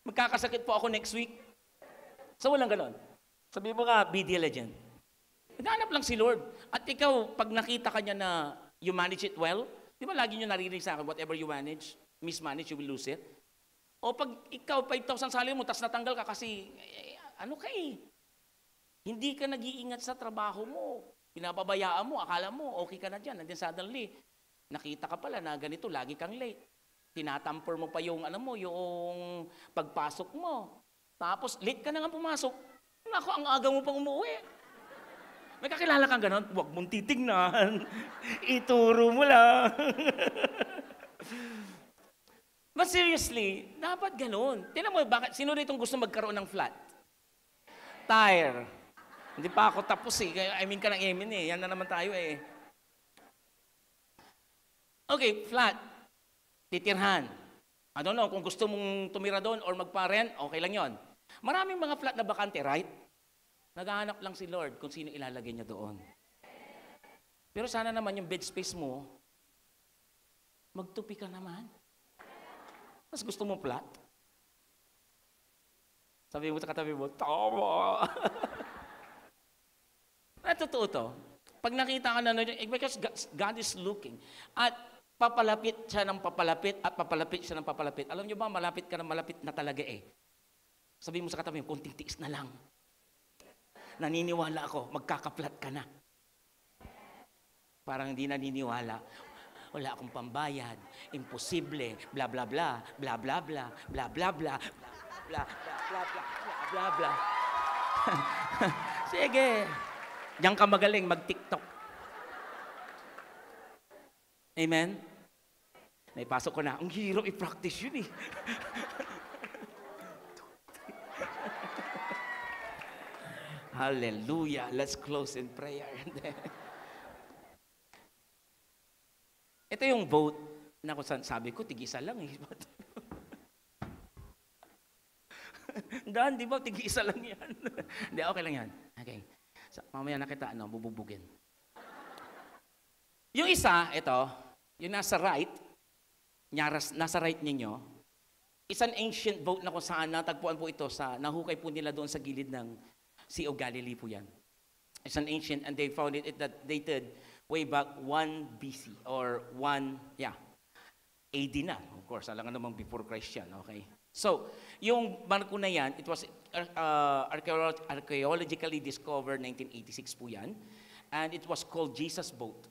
Magkakasakit po ako next week. So, walang ganon. Sabi mo nga, be diligent. Naghanap lang si Lord. At ikaw, pag nakita ka niya na you manage it well, di ba lagi nyo naririnig sa akin, whatever you manage, mismanage, you will lose it? O pag ikaw, 5,000 salary mo, tas natanggal ka kasi, ano ka eh? Hindi ka nag-iingat sa trabaho mo. Pinapabayaan mo, akala mo, okay ka na dyan. And then suddenly, nakita ka pala na ganito, lagi kang late. Tinatamper mo pa yung, yung pagpasok mo. Tapos, late ka na nga pumasok. Naku, ang aga mo pang umuwi. May kakilala kang ganon? Huwag mong titignan. Ituro mo lang. But seriously, dapat ganon. Tingnan mo, bakit? Sino rito gusto magkaroon ng flat? Tire. Hindi pa ako tapos eh. I mean ka ng amen eh. Yan na naman tayo eh. Okay, flat. Titirhan. I don't know, kung gusto mong tumira doon or magpa-rent, okay lang yon. Maraming mga flat na bakante, right? Naghahanap lang si Lord kung sino ilalagay niya doon. Pero sana naman yung bed space mo, magtupi ka naman. Mas gusto mo flat? Sabi mo sa katabi mo, tama! Totoo to. Pag nakita ka na, because God is looking. At Papalapit siya ng papalapit at papalapit siya ng papalapit. Alam niyo ba, malapit ka na malapit na talaga eh. Sabihin mo sa katabi, kunting tiis na lang. Naniniwala ako, magkakaplat ka na. Parang hindi naniniwala. Wala akong pambayad, imposible, bla bla bla, bla bla bla, bla bla bla, bla bla bla bla bla bla. Sige. Diyan ka magaling mag-TikTok. Amen? Naipasok ko na. Ang hirap i-practice yun eh. Hallelujah. Let's close in prayer. Ito yung vote na kung sabi ko, tig-isa lang eh. Dan, di ba? Tig-isa lang yan. Hindi, okay lang yan. Okay. So, mamaya na kita, bububugin. Yung isa, ito, yung nasa right, nasa right ninyo, isang ancient boat na kung saan natagpuan po ito nahukay po nila doon sa gilid ng Sea of Galilee po yan. It's an ancient, and they found it that dated way back 1 BC or 1, AD na. Of course, alam nga namang before Christ yan, okay? So, yung barko na yan, it was archaeologically discovered 1986 po yan, and it was called Jesus Boat.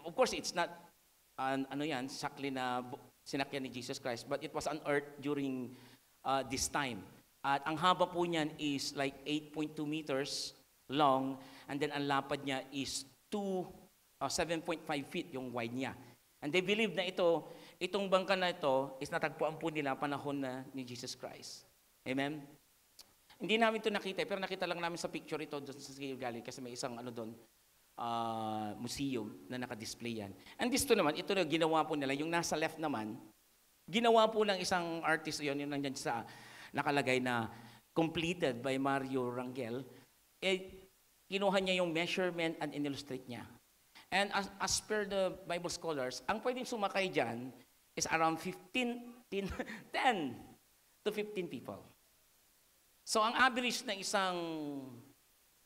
Of course, it's not sakli na sinakyan ni Jesus Christ, but it was unearthed during this time. At ang haba po niyan is like 8.2 meters long, and then ang lapad niya is 7.5 feet yung wide niya. And they believe na itong bangka na ito is natagpuan po nila panahon na ni Jesus Christ. Amen? Hindi namin ito nakita, pero nakita lang namin sa picture ito doon sa Sea of Galilee kasi may isang doon, museum na nakadisplay yan. And ito na ginawa po nila, yung nasa left naman, ginawa po ng isang artist yung nandiyan sa nakalagay na completed by Mario Rangel. Kinuha niya yung measurement and in-illustrate niya. And as per the Bible scholars, ang pwedeng sumakay dyan is around 10 to 15 people. So ang average na isang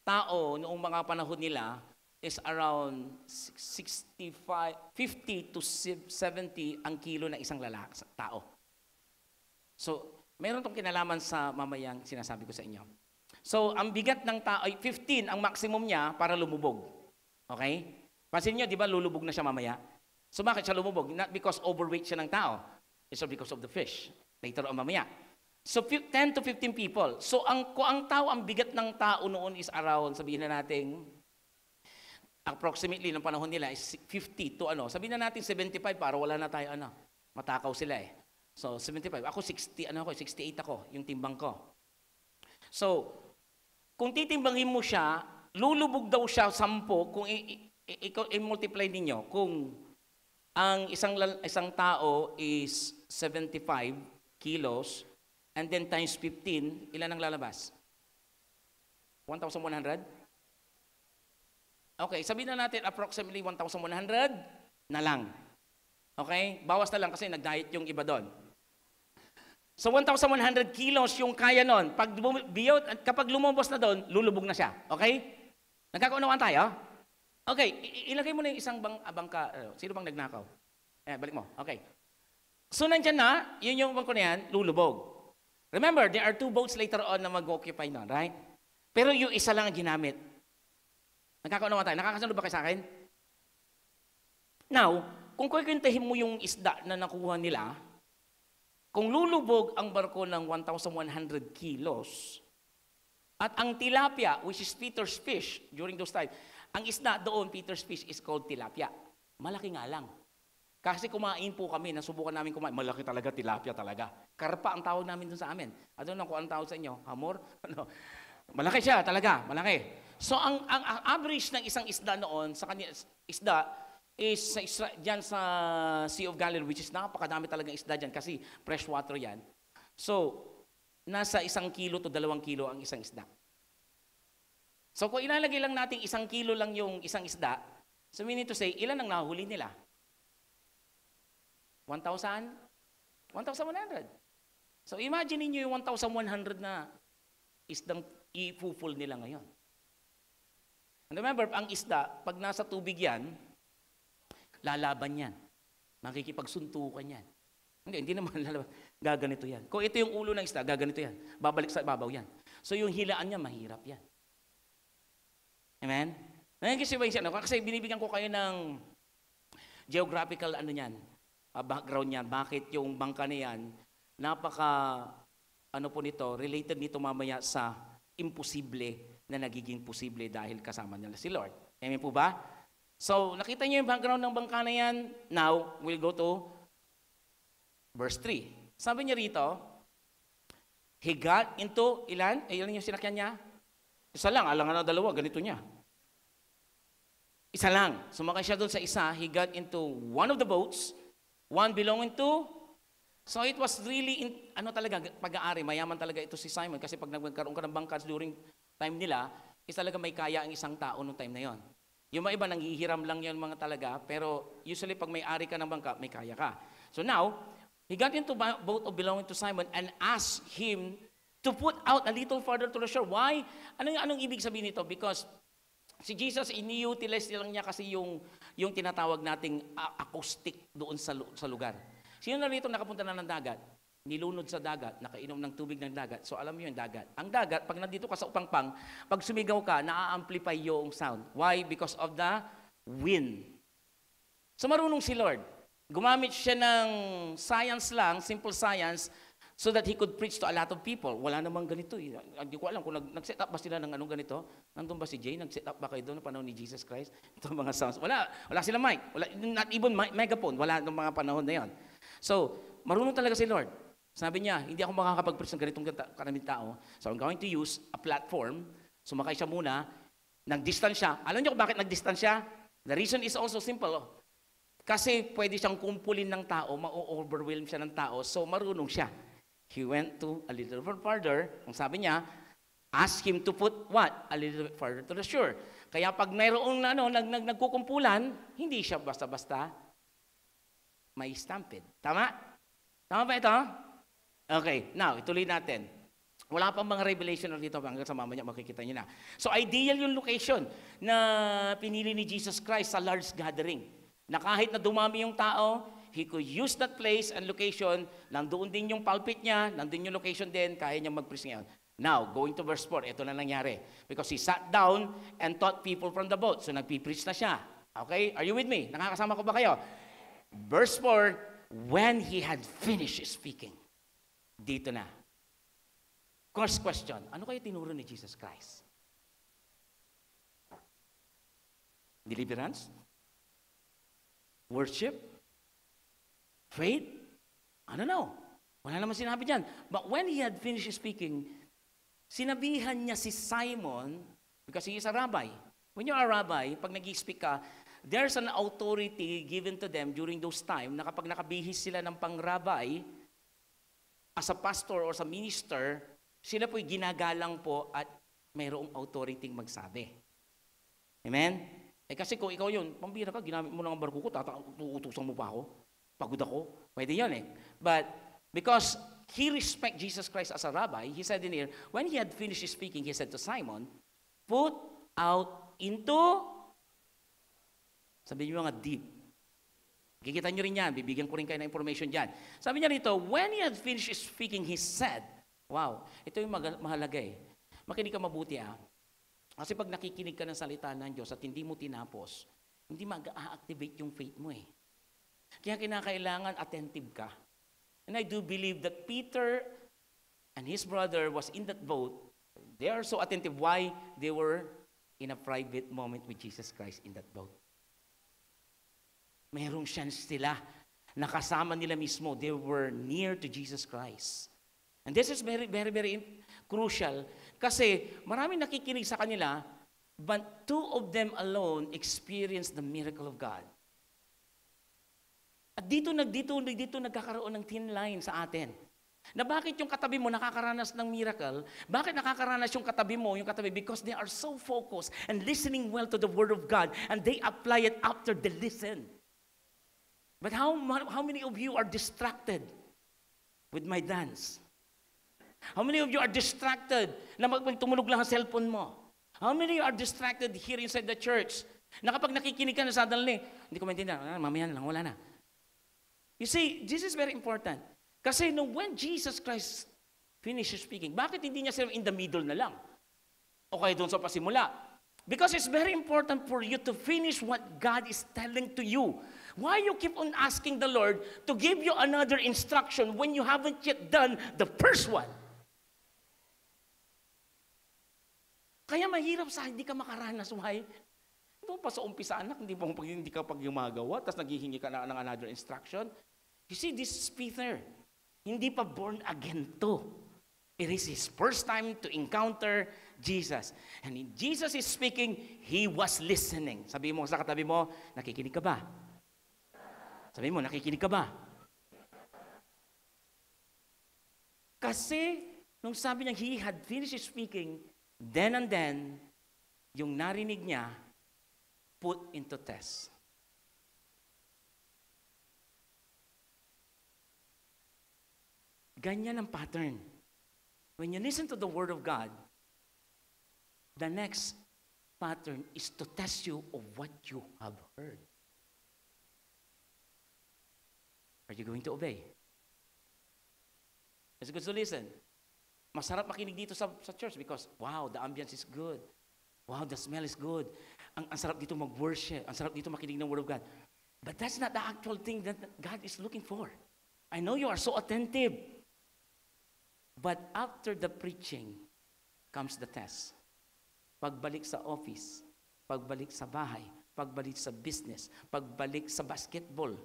tao noong mga panahon nila is around 50 to 70 ang kilo na isang tao. So, mayroon itong kinalaman sa mamayang sinasabi ko sa inyo. So, ang bigat ng tao ay 15 ang maximum niya para lumubog. Okay? Pansin niyo, di ba, lulubog na siya mamaya? So, bakit siya lumubog? Not because overweight siya ng tao. It's because of the fish. Later on mamaya. So, 10 to 15 people. So, kung ang tao, ang bigat ng tao noon is around, sabihin na natin, approximately ng panahon nila is 50 to sabihin na natin 75 para wala na tayo matakaw sila eh. So 75, ako 68 ako, yung timbang ko. So, kung titimbangin mo siya, lulubog daw siya 10 kung i-multiply ninyo kung ang isang tao is 75 kilos and then times 15, ilan ang lalabas? 1,100? Okay, sabihin na natin approximately 1,100 na lang. Okay? Bawas na lang kasi nag-diet yung iba doon. So 1,100 kilos yung kaya nun. Kapag lumabas na doon, lulubog na siya. Okay? Nagkakaunawaan tayo? Okay, ilagay mo na yung isang bangka. Sino bang nagnakaw? Balik mo. Okay. So nandyan na, yun yung bangko na yan, lulubog. Remember, there are 2 boats later on na mag-occupy nun, right? Pero yung isa lang ang ginamit. Nagkakaunawa tayo. Nakakasunod ba kayo sa akin? Now, kung kukwentahin mo yung isda na nakuha nila, kung lulubog ang barko ng 1,100 kilos, at ang tilapia, which is Peter's fish during those time, ang isda doon, Peter's fish, is called tilapia. Malaki nga lang. Kasi kumain po kami, nasubukan namin kumain, malaki talaga, tilapia talaga. Karpa ang tawag namin doon sa amin. I don't know kung anong tawag sa inyo, hamor? Malaki siya talaga, malaki. So ang average ng isang isda noon sa kanya isda is diyan sa Sea of Galilee, which is napakadami talagang isda diyan kasi fresh water 'yan. So nasa 1 kilo to 2 kilo ang isang isda. So kung ilalagay lang natin 1 kilo lang yung isang isda, so meaning to say, ilan ang nahuli nila? 1,100. So imagine niyo yung 1,100 na isdang i-full nila ngayon. And remember, ang isda, pag nasa tubig yan, lalaban yan. Makikipagsuntukan yan. Hindi naman lalabas. Gaganito yan. Kung ito yung ulo ng isda, gaganito yan. Babalik sa ibabaw yan. So yung hilaan niya, mahirap yan. Amen? Kasi binibigyan ko kayo ng geographical background niyan. Bakit yung bangka na yan, related nito mamaya sa imposible na nagiging posible dahil kasama nila si Lord. Amen po ba? So, nakita niyo yung background ng bangka na yan. Now, we'll go to verse 3. Sabi niya rito, he got into, ilan yung sinakyan niya? Isa lang, alangan na dalawa, ganito niya. Isa lang. Sumakay siya doon sa isa, he got into one of the boats, one belonging to, so it was really, pag-aari, mayaman talaga ito si Simon, kasi pag nagkaroon ka ng bangkas during time nila, talaga may kaya ang isang tao noong time na yon. Yung mga iba, nanghihiram lang yan mga talaga, pero usually pag may-ari ka ng bangka, may kaya ka. So now, he got into boat of belonging to Simon and asked him to put out a little further to the shore. Why? Anong ibig sabihin nito? Because si Jesus, ini-utilize lang niya kasi yung tinatawag nating acoustic doon sa lugar. Sino na rito nakapunta na ng dagat? Nilunod sa dagat, nakainom ng tubig ng dagat. So alam niyo yung dagat. Ang dagat, pag nandito ka sa Upangpang, pag sumigaw ka, na-amplify yung sound. Why? Because of the wind. So marunong si Lord. Gumamit siya ng science lang, simple science, so that he could preach to a lot of people. Wala namang ganito. Hindi ko alam kung nag-set up ba sila ng anong ganito. Nandun ba si Jay? Nag-set up ba kayo doon na panahon ni Jesus Christ? Ito mga sounds. Wala sila mic. Not even megaphone. Wala ng mga panahon na yon. So, marunong talaga si Lord. Sabi niya, hindi ako makakapag-preach ng ganitong karaming tao. So, I'm going to use a platform. Sumakay siya muna. Nag-distansya. Alam niyo kung bakit nag-distansya? The reason is also simple. Kasi pwede siyang kumpulin ng tao, ma-overwhelm siya ng tao, so marunong siya. He went to a little bit further. Ang sabi niya, ask him to put what? A little bit further to the shore. Kaya pag mayroong nagkukumpulan, hindi siya basta-basta may stampede. Tama? Tama ba ito? Okay, now, ituloy natin. Wala pang mga revelation dito hanggang sa mamaya makikita niyo na. So ideal yung location na pinili ni Jesus Christ sa large gathering. Na kahit na dumami yung tao, he could use that place and location, nandoon din yung pulpit niya, nandoon yung location din, kaya niya mag-preach ngayon. Now, going to verse 4, ito na nangyari. Because he sat down and taught people from the boat. So nagpipreach na siya. Okay? Are you with me? Nakakasama ko ba kayo? Verse 4, when he had finished speaking. Dito na. First question, ano kayo tinuro ni Jesus Christ? Deliverance? Worship? Faith? I don't know. Wala naman sinabi dyan. But when he had finished speaking, sinabihan niya si Simon, because he is a rabbi. When you're a rabbi, pag nag-speak ka, there's an authority given to them during those time na kapag nakabihis sila ng pang-rabbi, as a pastor or sa minister, sila po'y ginagalang po at mayroong authority magsabi. Amen? Kasi kung ikaw yun, pambira ka, ginamit mo lang ang barko ko, uutusan mo pa ako, pagod ako, pwede yun eh. But because he respect Jesus Christ as a rabbi, he said in here, when he had finished speaking, he said to Simon, put out into, sabi niyo mga deep. Kikita nyo rin yan, bibigyan ko rin kayo ng information dyan. Sabi niya rito, when he had finished speaking, he said, wow, ito yung mahalaga eh. Makinig ka mabuti ah. Kasi pag nakikinig ka ng salita ng Diyos at hindi mo tinapos, hindi mag-a-activate yung faith mo eh. Kaya kinakailangan attentive ka. And I do believe that Peter and his brother was in that boat. They are so attentive. Why? They were in a private moment with Jesus Christ in that boat. Mayroong chance sila. Nakasama nila mismo. They were near to Jesus Christ. And this is very, very, very crucial kasi maraming nakikinig sa kanila, but two of them alone experienced the miracle of God. At dito nagkakaroon ng thin line sa atin. Na bakit yung katabi mo nakakaranas ng miracle? Bakit nakakaranas yung katabi mo, because they are so focused and listening well to the Word of God and they apply it after they listen. But how many of you are distracted with my dance? How many of you are distracted na tumulog lang ang cellphone mo? How many of you are distracted here inside the church na kapag nakikinig ka na suddenly, hindi ko maintindihan, mamaya na lang, wala na. You see, this is very important. Kasi when Jesus Christ finishes speaking, bakit hindi niya sila in the middle na lang? O kaya doon sa pasimula? Because it's very important for you to finish what God is telling to you. Why you keep on asking the Lord to give you another instruction when you haven't yet done the first one? Kaya mahirap sa hindi ka makaranas. Why? Doon pa sa umpisa, anak, hindi ka pag gumagawa, tapos naghihingi ka na ng another instruction. You see, this is Peter. Hindi pa born again to. It is his first time to encounter Jesus. And when Jesus is speaking, he was listening. Sabi mo sa katabi mo, nakikinig ka ba? Sabi mo, nakikinig ka ba? Kasi, nung sabi niya, he had finished speaking, then and then, yung narinig niya, put into test. Ganyan ang pattern. When you listen to the Word of God, the next pattern is to test you of what you have heard. Are you going to obey? It's good to listen. Masarap makinig dito sa church because, wow, the ambience is good. Wow, the smell is good. Ang sarap dito mag-worship. Ang sarap dito makinig ng Word of God. But that's not the actual thing that God is looking for. I know you are so attentive. But after the preaching comes the test. Pagbalik sa office, pagbalik sa bahay, pagbalik sa business, pagbalik sa basketball.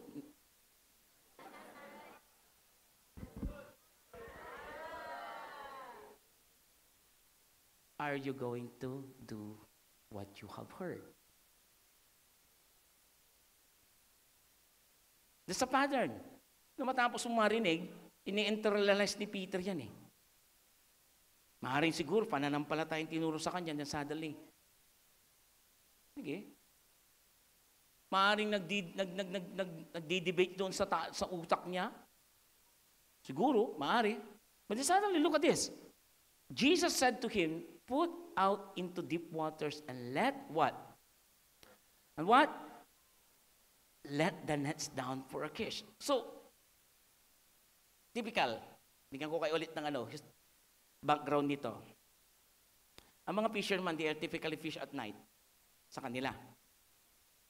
Are you going to do what you have heard? There's a pattern. Nung matapos mong marinig, ini-internalize ni Peter yan eh. Maaaring siguro, pananampalatayang tinuro sa kanya, then suddenly. Sige. Maaaring nagdi-debate doon sa utak niya. Siguro, maaari. But then suddenly, look at this. Jesus said to him, put out into deep waters and let what? And what? Let the nets down for a catch. So, typical. Bigyan ko kayo ulit ng background nito. Ang mga fishermen, they are typically fish at night sa kanila.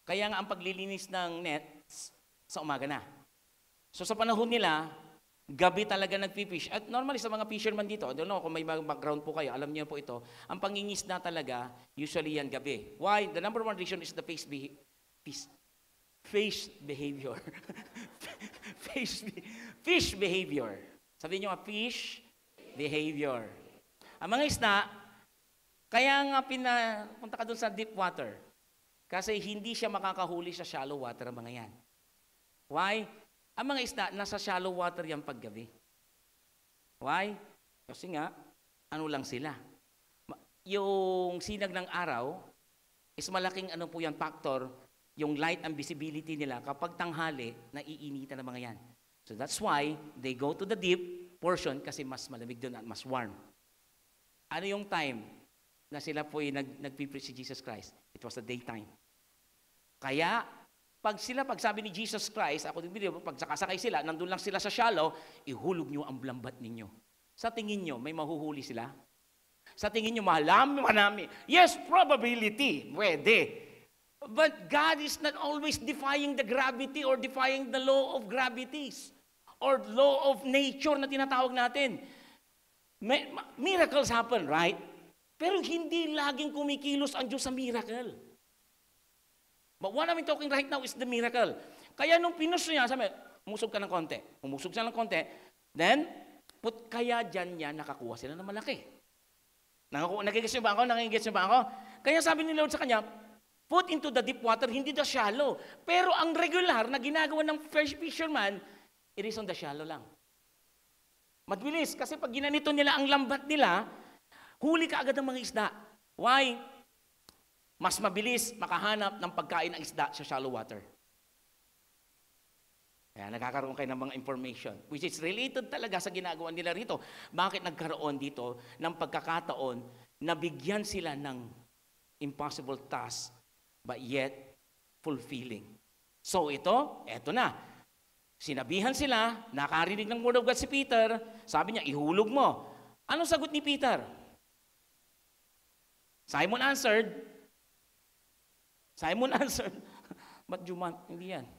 Kaya nga ang paglilinis ng nets sa umaga na. So sa panahon nila, gabi talaga nagpifish. At normally sa mga fishermen dito, I don't know kung may background po kayo, alam niyo po ito, ang pangingisda talaga, usually yan gabi. Why? The number one reason is the fish behavior. Fish behavior. Sabihin nyo nga, fish behavior. Ang mga isda, kaya nga punta ka dun sa deep water. Kasi hindi siya makakahuli sa shallow water ang mga yan. Why? Ang mga isda, nasa shallow water yan paggabi. Why? Kasi nga, ano lang sila. Yung sinag ng araw, is malaking po yan factor, yung light and visibility nila, kapag tanghali, naiinitan ng mga yan. So that's why they go to the deep portion kasi mas malamig doon at mas warm. Ano yung time na sila po nagpipreach si Jesus Christ? It was the daytime. Kaya, pag sabi ni Jesus Christ, ako din video, pag sakasakay sila, nandun lang sila sa shallow, ihulog nyo ang lambat ninyo. Sa tingin nyo, may mahuhuli sila? Sa tingin nyo, marami. Yes, probability. Pwede. But God is not always defying the gravity or defying the law of gravities or law of nature na tinatawag natin. Miracles happen, right? Pero hindi laging kumikilos ang Diyos sa miracle. But what I'm talking right now is the miracle. Kaya nung pinus niya, sabi, umusog ka ng konti. Umusog siya ng konti. Then, kaya dyan niya nakakuha sila ng malaki. Nagigets niyo ba ako? Nagigets niyo ba ako? Kaya sabi ni Lord sa kanya, put into the deep water, hindi the shallow. Pero ang regular na ginagawa ng fisherman, it is on the shallow lang. Mabilis, kasi pag ginanito nila ang lambat nila, huli ka agad ng mga isda. Why? Mas mabilis makahanap ng pagkain ng isda sa shallow water. Kaya nagkakaroon kayo ng mga information, which is related talaga sa ginagawa nila rito. Bakit nagkaroon dito ng pagkakataon na bigyan sila ng impossible task, but yet fulfilling. So eto na. Sinabihan sila, nakarinig ng word of God si Peter, sabi niya, ihulog mo. Anong sagot ni Peter? Simon answered, but Juman, hindi yan.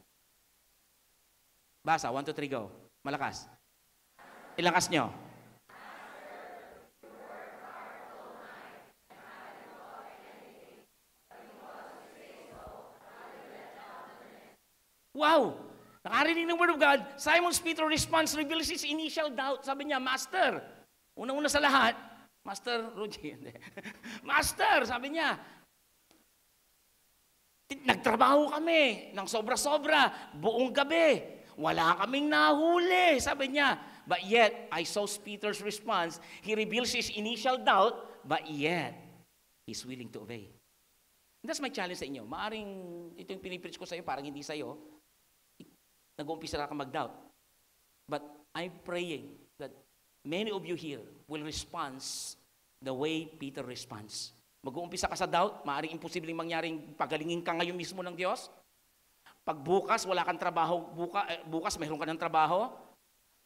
Basa, 1, 2, 3, go. Malakas. Ilakas nyo. Wow! Nakarinig ng word of God, Simon Peter's response reveals his initial doubt. Sabi niya, Master, unang-una sa lahat, Master Rudy, Master, sabi niya, nagtrabaho kami ng sobra-sobra, buong gabi. Wala kaming nahuli, sabi niya. But yet, I saw Peter's response. He reveals his initial doubt, but yet, he's willing to obey. And that's my challenge sa inyo. Maaring ito yung pinipreach ko sa iyo, parang hindi sa iyo. Nag-uumpisa ka mag-doubt. But I'm praying that many of you here will respond the way Peter responds. Mag-uumpisa ka sa doubt, maaaring imposibleng mangyaring pagalingin ka ngayon mismo ng Diyos. Pag bukas, wala kang trabaho, bukas mayroon ka ng trabaho.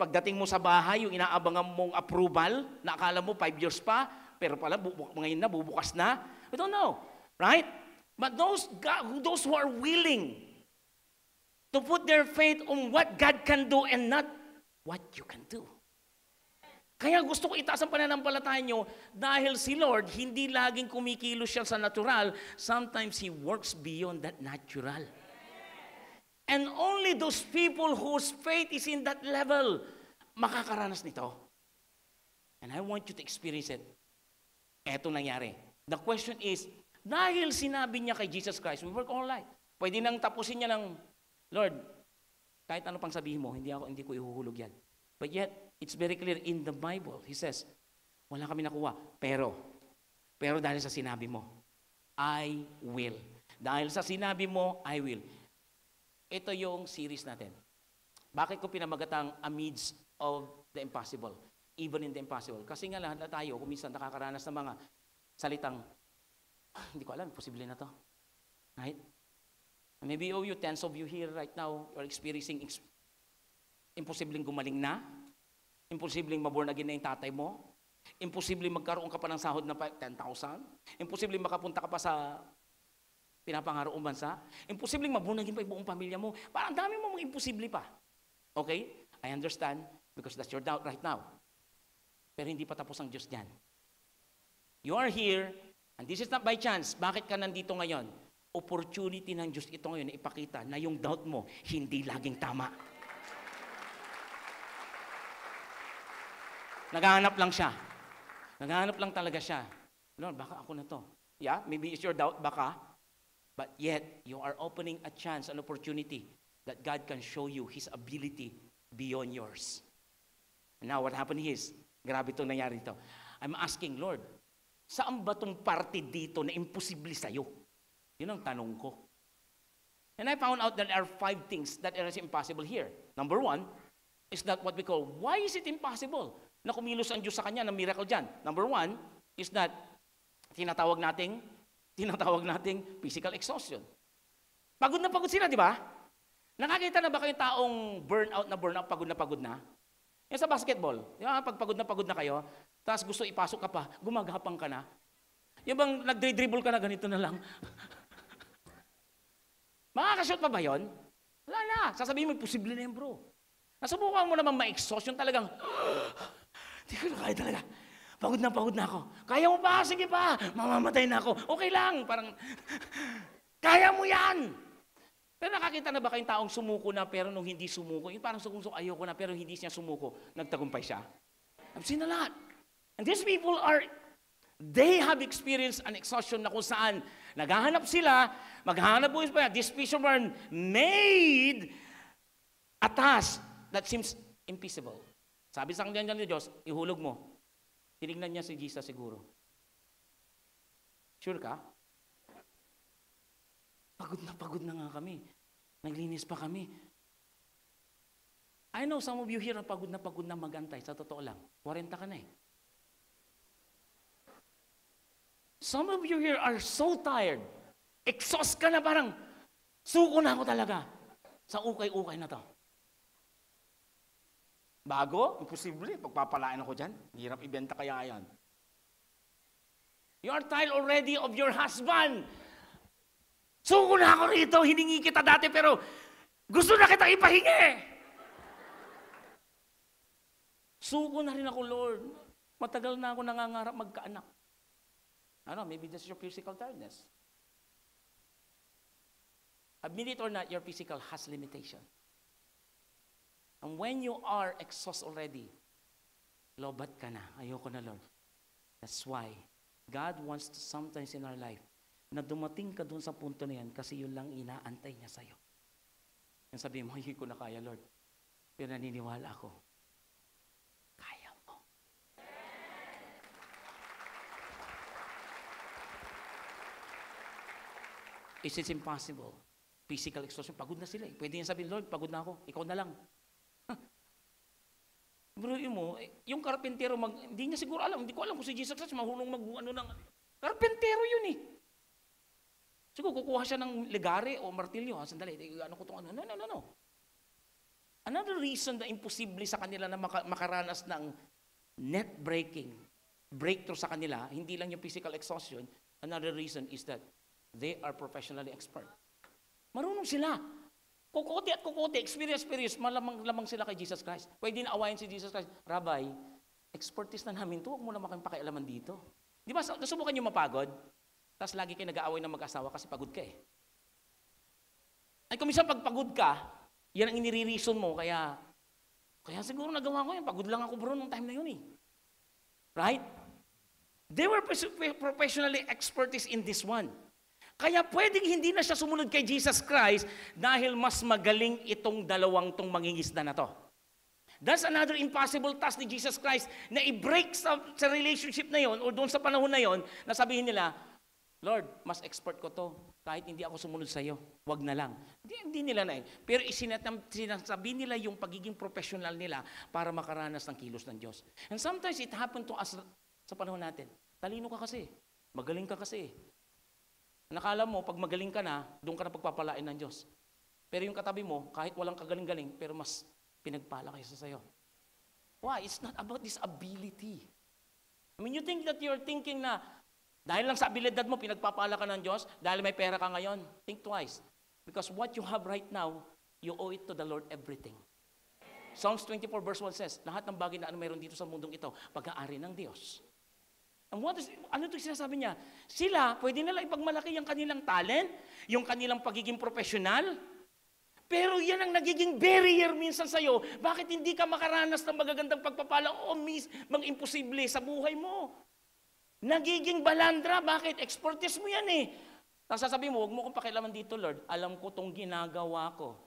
Pagdating mo sa bahay, yung inaabangan mong approval, na akala mo 5 years pa, pero pala ngayon na, bubukas na. We don't know, right? But those who are willing to put their faith on what God can do and not what you can do. Kaya gusto ko itaas ang pananampalataya nyo dahil si Lord, hindi laging kumikilos siya sa natural. Sometimes He works beyond that natural. And only those people whose faith is in that level, makakaranas nito. And I want you to experience it. Eto nangyari. The question is, dahil sinabi niya kay Jesus Christ, we work all night. Pwede nang tapusin niya ng, Lord, kahit ano pang sabihin mo, hindi ko ihuhulog yan. But yet, it's very clear in the Bible. He says, wala kami nakuha. Pero dahil sa sinabi mo, I will. Dahil sa sinabi mo, I will. Ito yung series natin. Bakit ko pinamagatang amidst of the impossible? Even in the impossible. Kasi nga lahat na tayo, kung minsan nakakaranas ng mga salitang, hindi ko alam, posible na to. Right? Maybe all you, tens of you here right now, you're experiencing imposibleng gumaling na, imposibleng maborn again na yung tatay mo, imposibleng magkaroon ka pa ng sahod na 10,000, imposibleng makapunta ka pa sa pinapangaroong bansa, imposibleng maborn again pa yung buong pamilya mo. Parang dami mo mga imposible pa. Okay? I understand because that's your doubt right now. Pero hindi pa tapos ang Diyos dyan. You are here, and this is not by chance. Bakit ka nandito ngayon? Opportunity ng Diyos ito ngayon na ipakita na yung doubt mo hindi laging tama. Naghahanap lang siya. Naghahanap lang talaga siya. Lord, baka ako na to. Yeah, maybe it's your doubt, baka. But yet, you are opening a chance, an opportunity that God can show you His ability beyond yours. And now, what happened is, grabe itong nangyari dito. I'm asking, Lord, saan ba itong parte dito na imposible sa'yo? Yun ang tanong ko. And I found out that there are 5 things that are impossible here. Number 1 is that what we call, why is it impossible na kumilos ang Diyos sa kanya ng miracle dyan? Number 1 is that tinatawag nating physical exhaustion. Pagod na pagod sila, di ba? Nakakita na ba kayong taong burnout, pagod na? Yung sa basketball, di ba? Pag pagod na kayo, tapos gusto ipasok ka pa, gumagapang ka na. Yung bang nagdribble ka na, ganito na lang. Makakashoot pa ba yun? Wala na. Sasabihin mo, posible na yun, bro. Nasubukan mo naman ma-exhaust yung talagang, hindi ko na kaya talaga. Pagod na ako. Kaya mo pa? Sige pa. Mamamatay na ako. Okay lang. Parang, kaya mo yan. Pero nakakita na ba kayong taong sumuko na pero nung hindi sumuko, yung parang sumuko, ayoko na pero hindi siya sumuko, nagtagumpay siya? I've seen a lot. And these people they have experienced an exhaustion na kung saan naghahanap sila, maghahanap buhay pa. This fisherman made a task that seems impossible. Sabi sa kanya ni Diyos, ihulog mo. Tinignan niya si Jesus siguro. Sure ka? Pagod na nga kami. Naglinis pa kami. I know some of you here pagod na magantay. Sa totoo lang, 40 ka na eh. Some of you here are so tired. Exhaust ka na parang, suko na ako talaga sa ukay-ukay na to. Bago? Imposible. Pagpapalain ako dyan. Hirap ibenta kaya yan. You are tired already of your husband. Suko na ako rito. Hiningi kita dati pero gusto na kita ipahingi. Suko na rin ako, Lord. Matagal na ako nangangarap magkaanak. Ano, maybe that's your physical tiredness. Admit it or not, your physical has limitation. And when you are exhausted already, lobat ka na. Ayoko na, Lord. That's why God wants to sometimes in our life na dumating ka dun sa punto na yan kasi yun lang inaantay niya sa'yo. Yung sabi mo, hindi ko na kaya, Lord. Pero naniniwala ako. Kaya mo. Is it impossible? Physical exhaustion, pagod na sila eh. Pwede niya sabihin, Lord, pagod na ako. Ikaw na lang. Bro, yung karpentero, hindi niya siguro alam, hindi ko alam kung si Jesus Christ mahulong ng karpentero yun eh. Siguro kukuha siya ng legare o martilyo. Sandali, ano ko itong ano. No. Another reason na imposible sa kanila na makaranas ng net breakthrough sa kanila, hindi lang yung physical exhaustion, another reason is that they are professionally expert. Marunong sila. Kukote, experience, malamang sila kay Jesus Christ. Pwede na awayin si Jesus Christ. Rabbi, expertise na namin to, huwag mo naman kayong pakialaman dito. Di ba, nasubukan nyo mapagod? Tapos lagi kayo nag-aaway ng mag-asawa kasi pagod ka eh. Ay kung minsan pagpagod ka, yan ang inire-reason mo, kaya siguro nagawa ko yan, pagod lang ako bro nung time na yun eh. Right? They were professionally expertise in this one. Kaya pwedeng hindi na siya sumunod kay Jesus Christ dahil mas magaling itong dalawang tong mangingisda na to. That's another impossible task ni Jesus Christ na i-break sa relationship na yon o doon sa panahon na yon na sabihin nila, Lord, mas expert ko to. Kahit hindi ako sumunod sa iyo, wag na lang. Hindi nila na eh. Pero sinasabi nila yung pagiging professional nila para makaranas ng kilos ng Diyos. And sometimes it happened to us sa panahon natin. Talino ka kasi. Magaling ka kasi. Nakala mo, pag magaling ka na, doon ka na pagpapalain ng Diyos. Pero yung katabi mo, kahit walang kagaling-galing, pero mas pinagpala kaysa sa'yo. Why? It's not about this ability. I mean, you think that you're thinking na, dahil lang sa abilidad mo, pinagpapala ka ng Diyos, dahil may pera ka ngayon, think twice. Because what you have right now, you owe it to the Lord everything. Psalms 24 verse 1 says, lahat ng bagay na mayroon dito sa mundong ito, pag-aari ng Diyos. And ano ito sinasabi niya? Sila, pwede nila ipagmalaki yung kanilang talent, yung kanilang pagiging profesional, pero yan ang nagiging barrier minsan sa'yo. Bakit hindi ka makaranas ng magagandang pagpapala o mang imposible sa buhay mo? Nagiging balandra. Bakit? Expertise mo yan eh. Tapos sasabihin mo, huwag mo kong pakialaman dito, Lord. Alam ko itong ginagawa ko.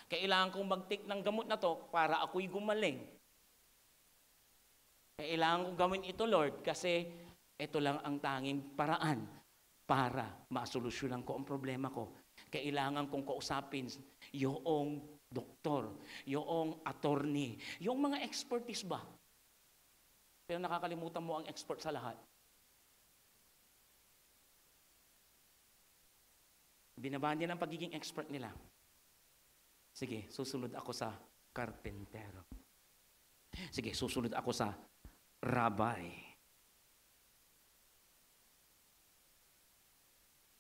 Kailangan kong mag-take ng gamot na to para ako'y gumaling. Kailangan kong gawin ito, Lord, kasi ito lang ang tanging paraan para masolusyonan ko ang problema ko. Kailangan kong kausapin yung doktor, yung attorney, yung mga expertise ba? Pero nakakalimutan mo ang expert sa lahat. Binabaan nila ang pagiging expert nila. Sige, susunod ako sa karpentero. Sige, susunod ako sa rabbi.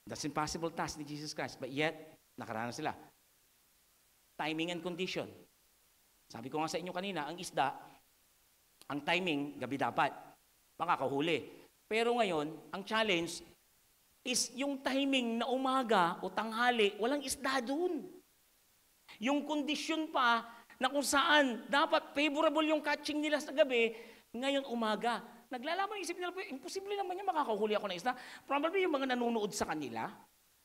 That's impossible task ni Jesus Christ. But yet, nakaranas sila. Timing and condition. Sabi ko nga sa inyo kanina, ang isda, ang timing, gabi dapat. Makakahuli. Pero ngayon, ang challenge is yung timing na umaga o tanghali, walang isda dun. Yung kondisyon pa na kung saan dapat favorable yung catching nila sa gabi, ngayon umaga. Naglalaman isip nila, imposible naman yan, makakahuli ako ng isda. Probably yung mga nanonood sa kanila,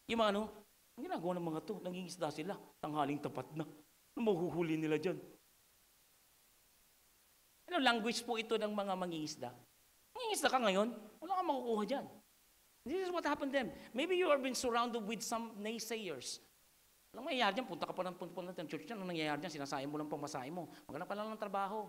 yung mga ang ginagawa ng mga to, nangingisda sila, tanghaling tapat na. Ano mahuhuli nila dyan? Ano language po ito ng mga mangingisda? Mangingisda ka ngayon, wala kang makukuha dyan. This is what happened to them. Maybe you have been surrounded with some naysayers. Alam mo, nangyayari dyan, punta ka pa ng church dyan, anong nangyayari dyan, sinasayang mo lang pang masahe mo. Maghanap ka lang ng trabaho.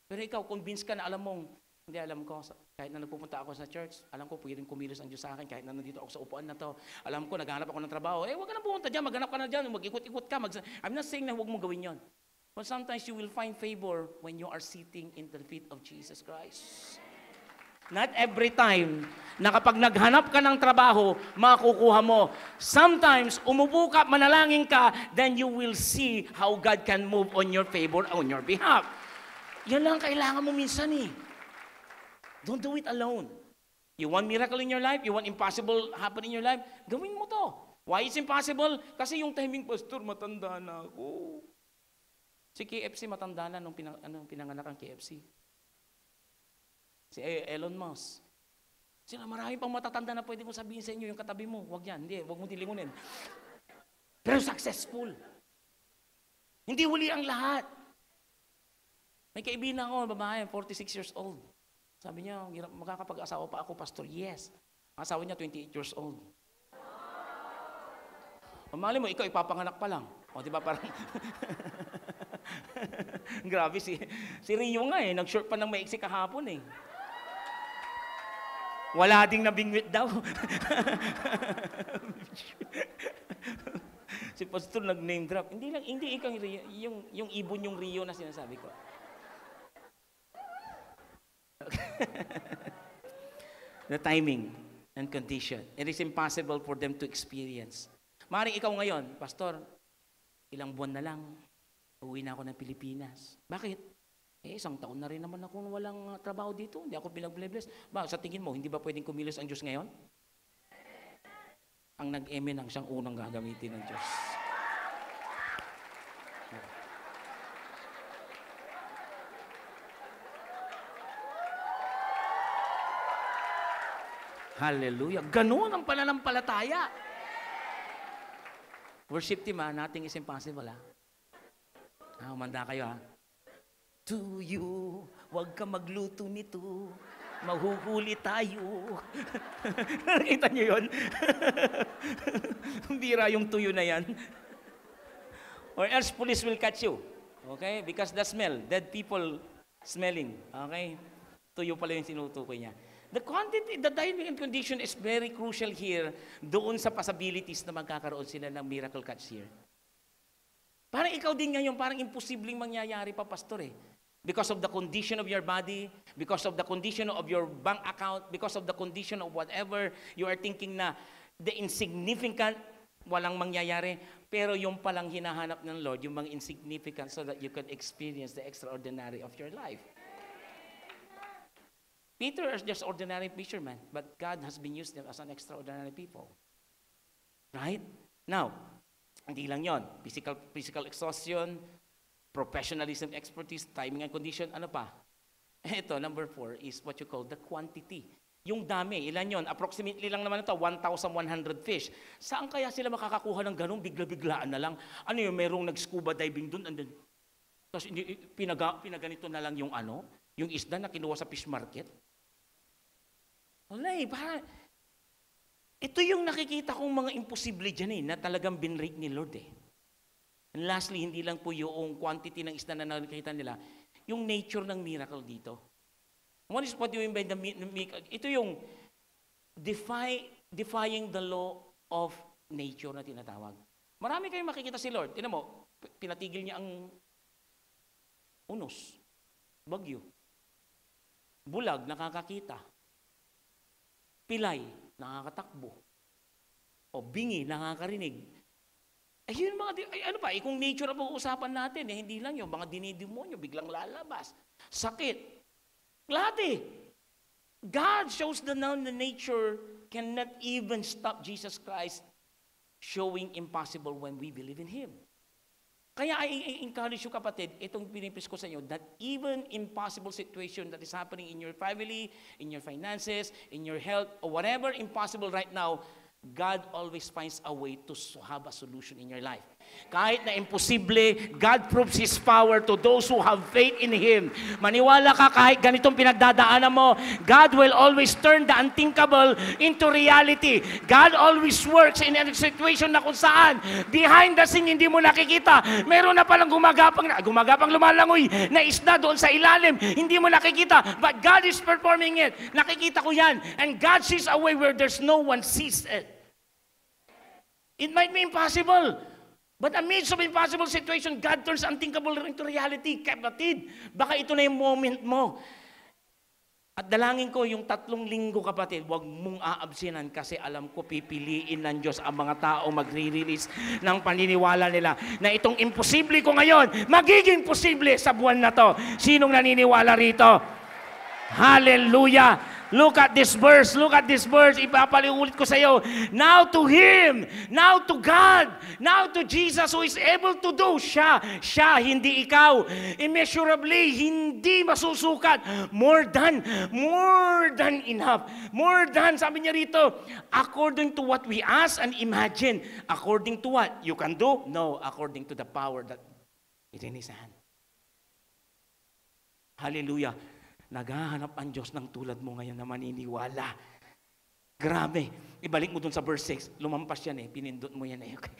Pero ikaw, convinced ka na alam mong, hindi alam ko, kahit na nagpupunta ako sa church, alam ko pwedeng kumilos ang Diyos sa akin, kahit na nandito ako sa upuan na to, alam ko, naghanap ako ng trabaho, huwag ka na pumunta dyan, maghanap ka na dyan, mag-ikot-ikot ka. I'm not saying na huwag mong gawin yon. But sometimes you will find favor when you are sitting in the feet of Jesus Christ. Not every time na kapag naghanap ka ng trabaho, makukuha mo. Sometimes, umupo ka, manalangin ka, then you will see how God can move on your favor, on your behalf. Yan lang kailangan mo minsan eh. Don't do it alone. You want miracle in your life? You want impossible happen in your life? Gawin mo to. Why is impossible? Kasi yung timing, Pastor, matanda na ako. Si KFC matanda na nung pinanganak ang KFC. Si Elon Musk. Sila marami pang matatanda na pwede kong sabihin sa inyo yung katabi mo. Huwag yan. Hindi, huwag mo dilingunin. Pero successful. Hindi huli ang lahat. May kaibigan ako, babae, 46 years old. Sabi niya, makakapag-asawa pa ako, Pastor. Yes. Ang asawa niya, 28 years old. Mamali mo, ikaw ipapanganak pa lang. O, di ba parang... Grabe, si Rio nga eh. Nag-short pa ng maiksi kahapon eh. Wala ding nabingwit daw. Si Pastor nag-name drop. Hindi ikaw yung ibon yung Rio na sinasabi ko. The timing and condition. It is impossible for them to experience. Maaaring ikaw ngayon, Pastor, ilang buwan na lang, uwi na ako ng Pilipinas. Bakit? Isang taon na rin naman ako walang trabaho dito. Hindi ako pinag-bless. Sa tingin mo, hindi ba pwedeng kumilos ang Diyos ngayon? Ang nag-eme nang siyang unang gagamitin ng Diyos. Hallelujah. Ganun ang pananampalataya. Worship team, nothing is impossible, umanda kayo, To you, huwag ka magluto nito. Mahuhuli tayo. Nakita niyo yun? Bira yung tuyo na yan. Or else police will catch you. Okay? Because the smell, dead people smelling. Okay? Tuyo pala yung sinutukoy niya. The quantity, the timing and condition is very crucial here doon sa possibilities na magkakaroon sila ng miracle catch here. Parang ikaw din ngayon, parang imposibleng mangyayari pa, Pastor eh. Because of the condition of your body, because of the condition of your bank account, because of the condition of whatever you are thinking na the insignificant, walang mangyayari, pero yung palang hinahanap ng Lord, yung mga insignificant so that you can experience the extraordinary of your life. Peter is just ordinary fisherman, but God has been used them as an extraordinary people. Right? Now, hindi lang yon. Physical exhaustion, professionalism, expertise, timing and condition, ano pa? Ito, number 4 is what you call the quantity. Yung dami, ilan yon? Approximately lang naman ito, 1,100 fish. Saan kaya sila makakakuha ng ganun? Bigla-biglaan na lang. Ano yung merong nag-scuba diving dun? And then, tapos pinaganito na lang yung yung isda na kinuha sa fish market. Wala parang, ito yung nakikita kong mga imposible dyan na talagang binrake ni Lord And lastly, hindi lang po yung quantity ng isda na nakikita nila, yung nature ng miracle dito. What do you mean by the miracle? Ito yung defying the law of nature na tinatawag. Marami kayong makikita si Lord. Tingnan mo, pinatigil niya ang unos, bagyo, bulag, nakakakita, pilay, nakakatakbo, o bingi, nakakarinig. Ayun ano pa, kung nature ang usapan natin, hindi lang yung mga dinidemonyo, biglang lalabas. Sakit. Lahat God shows the nature cannot even stop Jesus Christ showing impossible when we believe in Him. Kaya I encourage you, kapatid, itong pinipis ko sa inyo, that even impossible situation that is happening in your family, in your finances, in your health, or whatever impossible right now, God always finds a way to have a solution in your life. Kahit na imposible, God proves His power to those who have faith in Him. Maniwala ka kahit ganitong pinagdadaanan mo, God will always turn the unthinkable into reality. God always works in a situation na kung saan, behind the scene, hindi mo nakikita. Meron na palang gumagapang lumalangoy na isda doon sa ilalim. Hindi mo nakikita, but God is performing it. Nakikita ko yan. And God sees a way where there's no one sees it. It might be impossible. But amidst of impossible situation, God turns unthinkable into reality. Kapatid, baka ito na yung moment mo. At dalangin ko yung 3 linggo, kapatid, huwag mong aabsinan kasi alam ko pipiliin ng Diyos ang mga tao magre-release ng paniniwala nila na itong imposible ko ngayon, magiging posible sa buwan na to. Sinong naniniwala rito? Hallelujah! Look at this verse. Look at this verse. Ipapaliulit ko sa iyo. Now to Him. Now to God. Now to Jesus who is able to do. Siya, hindi ikaw. Immeasurably, hindi masusukat. More than enough. More than, sabi niya rito, according to what we ask and imagine. According to what you can do? No, according to the power that is in His hand. Hallelujah. Naghahanap ang Diyos ng tulad mo ngayon na maniniwala. Grabe. Ibalik mo dun sa verse 6. Lumampas yan eh. Pinindot mo yan eh. Okay.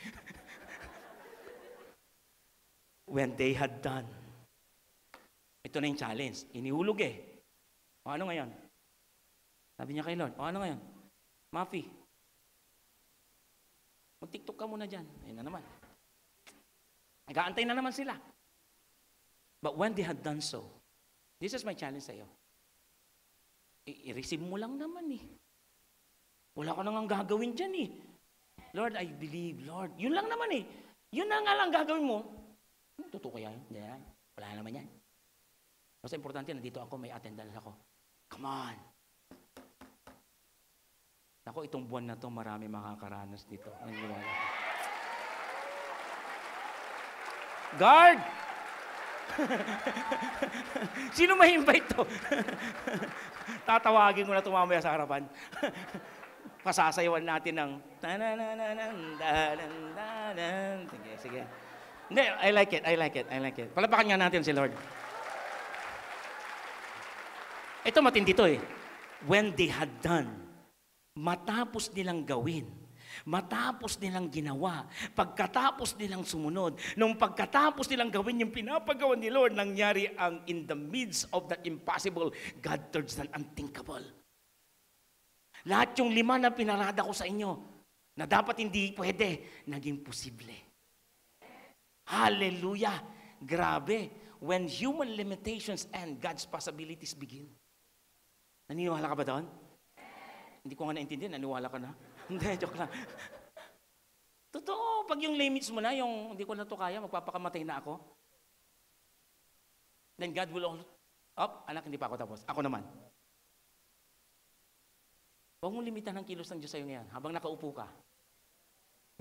When they had done. Ito na yung challenge. Inihulog eh. O ano ngayon? Sabi niya kay Lord, o ano ngayon? Mafi. Mag-tiktok ka muna dyan. Ayun na naman. Nag-aantay na naman sila. But when they had done so, this is my challenge sa iyo. I-receive mo lang naman eh. Wala ka nang gagawin dyan eh. Lord, I believe, Lord. Yun lang naman eh. Yun na nga lang gagawin mo. Totoo kaya yun? Yan. Wala naman yan. Basta importante, nandito ako, may attendance ako. Come on. Ako, itong buwan na to, marami makakaranas dito. Guard! Sino ma-invite to? Tatawagin ko na tumamaya sa harapan. Pasasayawan natin ng sige. Hindi, I like it. Palapakan nga natin si Lord. Ito matindi to eh. When they had done, matapos nilang gawin, matapos nilang ginawa, pagkatapos nilang sumunod, nung pagkatapos nilang gawin yung pinapagawa ni Lord, nangyari ang in the midst of that impossible, God turns an unthinkable. Lahat yung 5 na pinarada ko sa inyo, na dapat hindi pwede, naging posible. Hallelujah! Grabe! When human limitations end, God's possibilities begin. Naniniwala ka ba doon? Hindi ko nga naintindihan, naniwala ka na? Hindi, joke lang. Totoo, pag yung limits mo na, yung hindi ko na to kaya, magpapakamatay na ako. Then God will all, anak, hindi pa ako tapos. Ako naman. Huwag mong limitan ang kilos ng Diyos sa'yo ngayon, habang nakaupo ka.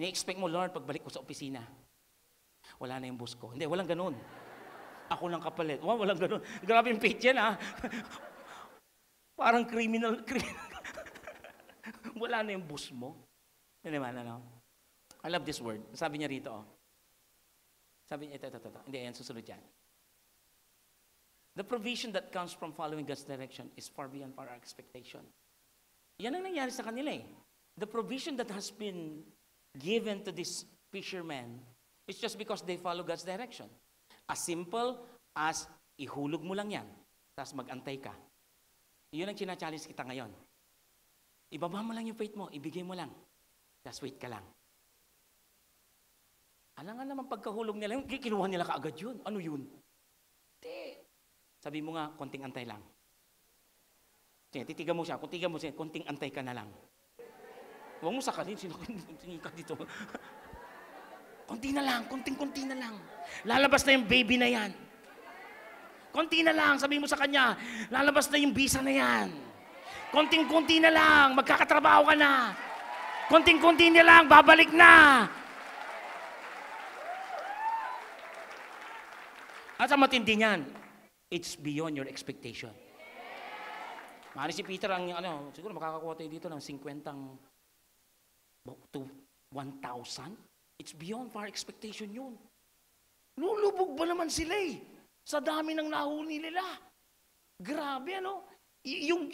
Ni-expect mo, Lord, pagbalik ko sa opisina, wala na yung boss ko. Hindi, walang ganun. Ako lang kapalit. Walang ganun. Grabe yung page yan, ha? Parang criminal. Wala na yung boss mo. Ano naman, ano? I love this word. Sabi niya rito, Sabi niya, ito. Hindi, yan, susunod yan. The provision that comes from following God's direction is far beyond our expectation. Yan ang nangyari sa kanila eh. The provision that has been given to these fishermen is just because they follow God's direction. As simple as ihulog mo lang yan, tapos mag-antay ka. Yun ang china-challenge kita ngayon. Ibaba mo lang yung faith mo, ibigay mo lang. Just wait ka lang. Alam nga naman pagkahulog nila, kinuha nila kaagad yun. Ano yun? Hindi. Sabi mo nga, konting antay lang. Sige, titigan mo siya, konting antay ka na lang. Huwag mo sakalin, sino ka dito? Konti na lang, konting-konti na lang. Lalabas na yung baby na yan. Konti na lang, sabi mo sa kanya, lalabas na yung visa na yan. Konting-konti na lang, magkakatrabaho ka na. Konting-konti na lang, babalik na. At sa matindi niyan, it's beyond your expectation. Mahali si Peter ang, siguro makakakuha tayo dito ng 50 to 1,000. It's beyond our expectation yun. Lulubog ba naman sila eh? Sa dami ng nahuli nila. Grabe, Yung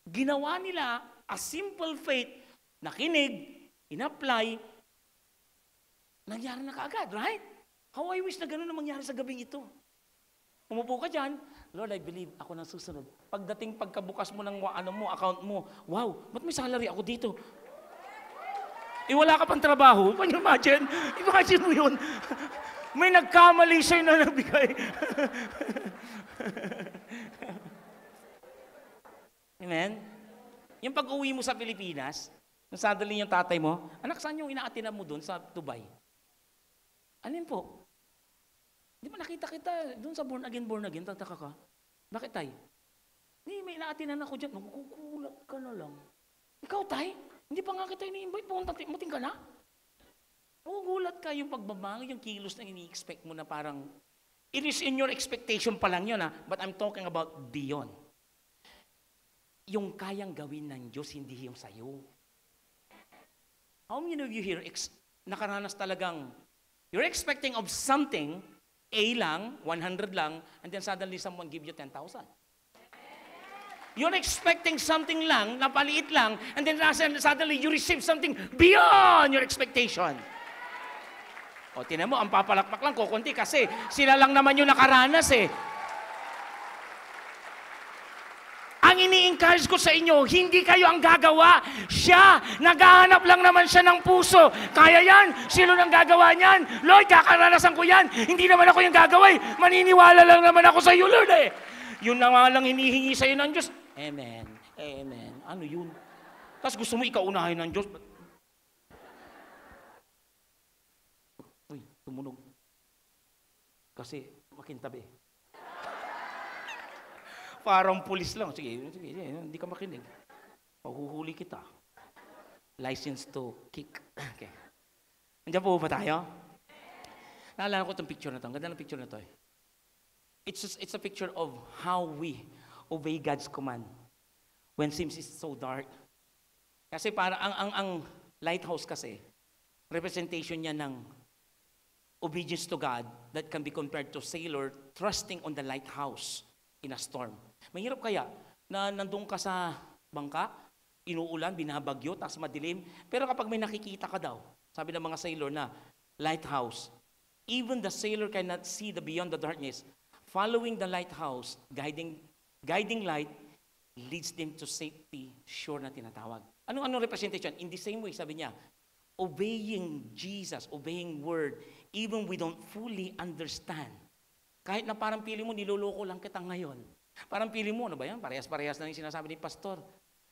ginawa nila, a simple faith, nakinig, in-apply, nangyari na kaagad, right? How I wish na gano'n na mangyari sa gabing ito. Umupo ka dyan, Lord, I believe ako nang susunod. Pagdating pagkabukas mo ng account mo, wow, ba't may salary ako dito? Wala ka pang trabaho. Can you imagine? Imagine mo yun. May nagkamali sa'yo na nagbigay. Amen? Yung pag-uwi mo sa Pilipinas, nung suddenly yung tatay mo, anak, saan yung inaatinan mo doon sa Dubai? Alin po? Di ba nakita kita doon sa born again, tataka ka? Bakit, tay? May inaatinan ako dyan. Nagugulat ka na lang. Ikaw, tay? Hindi pa nga kita ini-invite. Muting ka na? Nagugulat ka yung pagbabango, yung kilos na ini-expect mo na parang, it is in your expectation pa lang yun, ha? But I'm talking about beyond. Yung kayang gawin ng Diyos, hindi yung sayo. How many of you here nakaranas talagang, you're expecting of something, A lang, 100 lang, and then suddenly someone give you 10,000. You're expecting something lang, napaliit lang, and then suddenly you receive something beyond your expectation. O, tinan mo, ang papalakpak lang, kukunti kasi sila lang naman yung nakaranas eh. Ang ini-encourage ko sa inyo, hindi kayo ang gagawa. Siya, naghahanap lang naman siya ng puso. Kaya yan, sino nang gagawa niyan? Lord, kakaranasan ko yan. Hindi naman ako yung gagawin. Maniniwala lang naman ako sa iyo, Lord eh. Yun na nga lang hinihingi sa iyo ng Diyos. Amen. Amen. Ano yun? Tapos gusto mo ikaw unahin ng Diyos. Uy, tumunog. Kasi makintabi. Parang pulis lang. Sige, hindi ka makinig. Pahuhuli kita. License to kick. Okay. Nandiyan po ba tayo? Naalala ko itong picture na ito. Ang ganda ng picture na ito eh. It's a picture of how we obey God's command when seems it's so dark. Kasi para ang lighthouse kasi, representation niya ng obedience to God that can be compared to sailor trusting on the lighthouse in a storm. Mahirap kaya na nandun ka sa bangka, inuulan, binabagyo, tapos madilim. Pero kapag may nakikita ka daw, sabi ng mga sailor na lighthouse, even the sailor cannot see the beyond the darkness. Following the lighthouse, guiding light, leads them to safety, sure na tinatawag. Anong representation? In the same way, sabi niya, obeying Jesus, obeying word, even we don't fully understand. Kahit na parang pili mo, niloloko lang kita ngayon. Parang pili mo, ano ba yan? Parehas-parehas na yung sinasabi ni Pastor.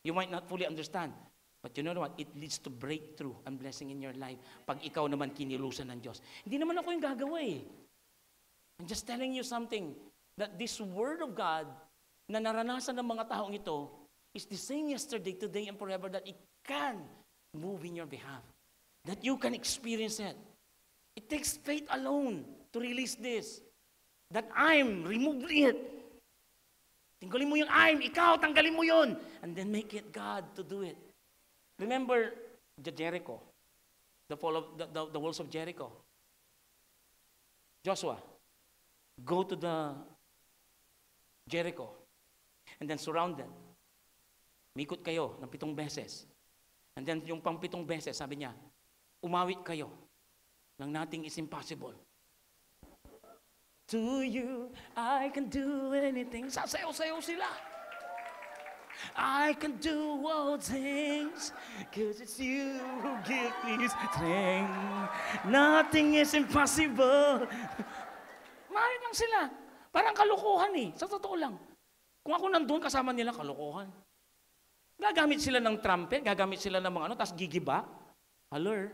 You might not fully understand. But you know what? It leads to breakthrough and blessing in your life. Pag ikaw naman kinilusan ng Diyos. Hindi naman ako yung gagawa eh. I'm just telling you something. That this Word of God na naranasan ng mga taong ito is the same yesterday, today, and forever that it can move in your behalf. That you can experience it. It takes faith alone to release this. That I'm, remove it. Tinggalin mo yung I'm, ikaw, tanggalin mo yun. And then make it God to do it. Remember Jericho, the fall of the walls of Jericho. Joshua, go to the Jericho and then surround them. Mikot kayo ng 7 beses. And then yung pang 7 beses, sabi niya, umawit kayo ng nothing is impossible. To you, I can do anything. Sasayaw-sayaw sila. I can do all things, 'cause it's you who give me strength. Nothing is impossible. Mahal lang sila. Parang kalokohan eh. Sa totoo lang. Kung ako nandun, kasama nila, kalokohan. Gagamit sila ng trumpet, gagamit sila ng mga ano, tapos gigiba. Haller.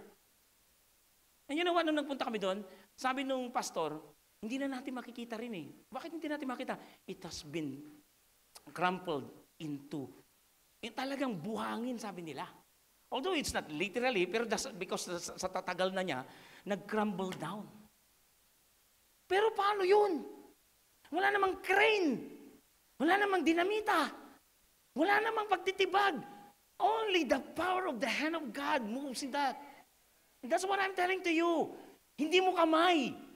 And you know what, nung nagpunta kami doon, sabi nung pastor, hindi na natin makikita rin eh. Bakit hindi natin makita? It has been crumpled into. Talagang buhangin, sabi nila. Although it's not literally, pero because sa tatagal na niya, nag-crumble down. Pero paano yun? Wala namang crane. Wala namang dinamita. Wala namang pagtitibag. Only the power of the hand of God moves in that. And that's what I'm telling to you. Hindi mo kamay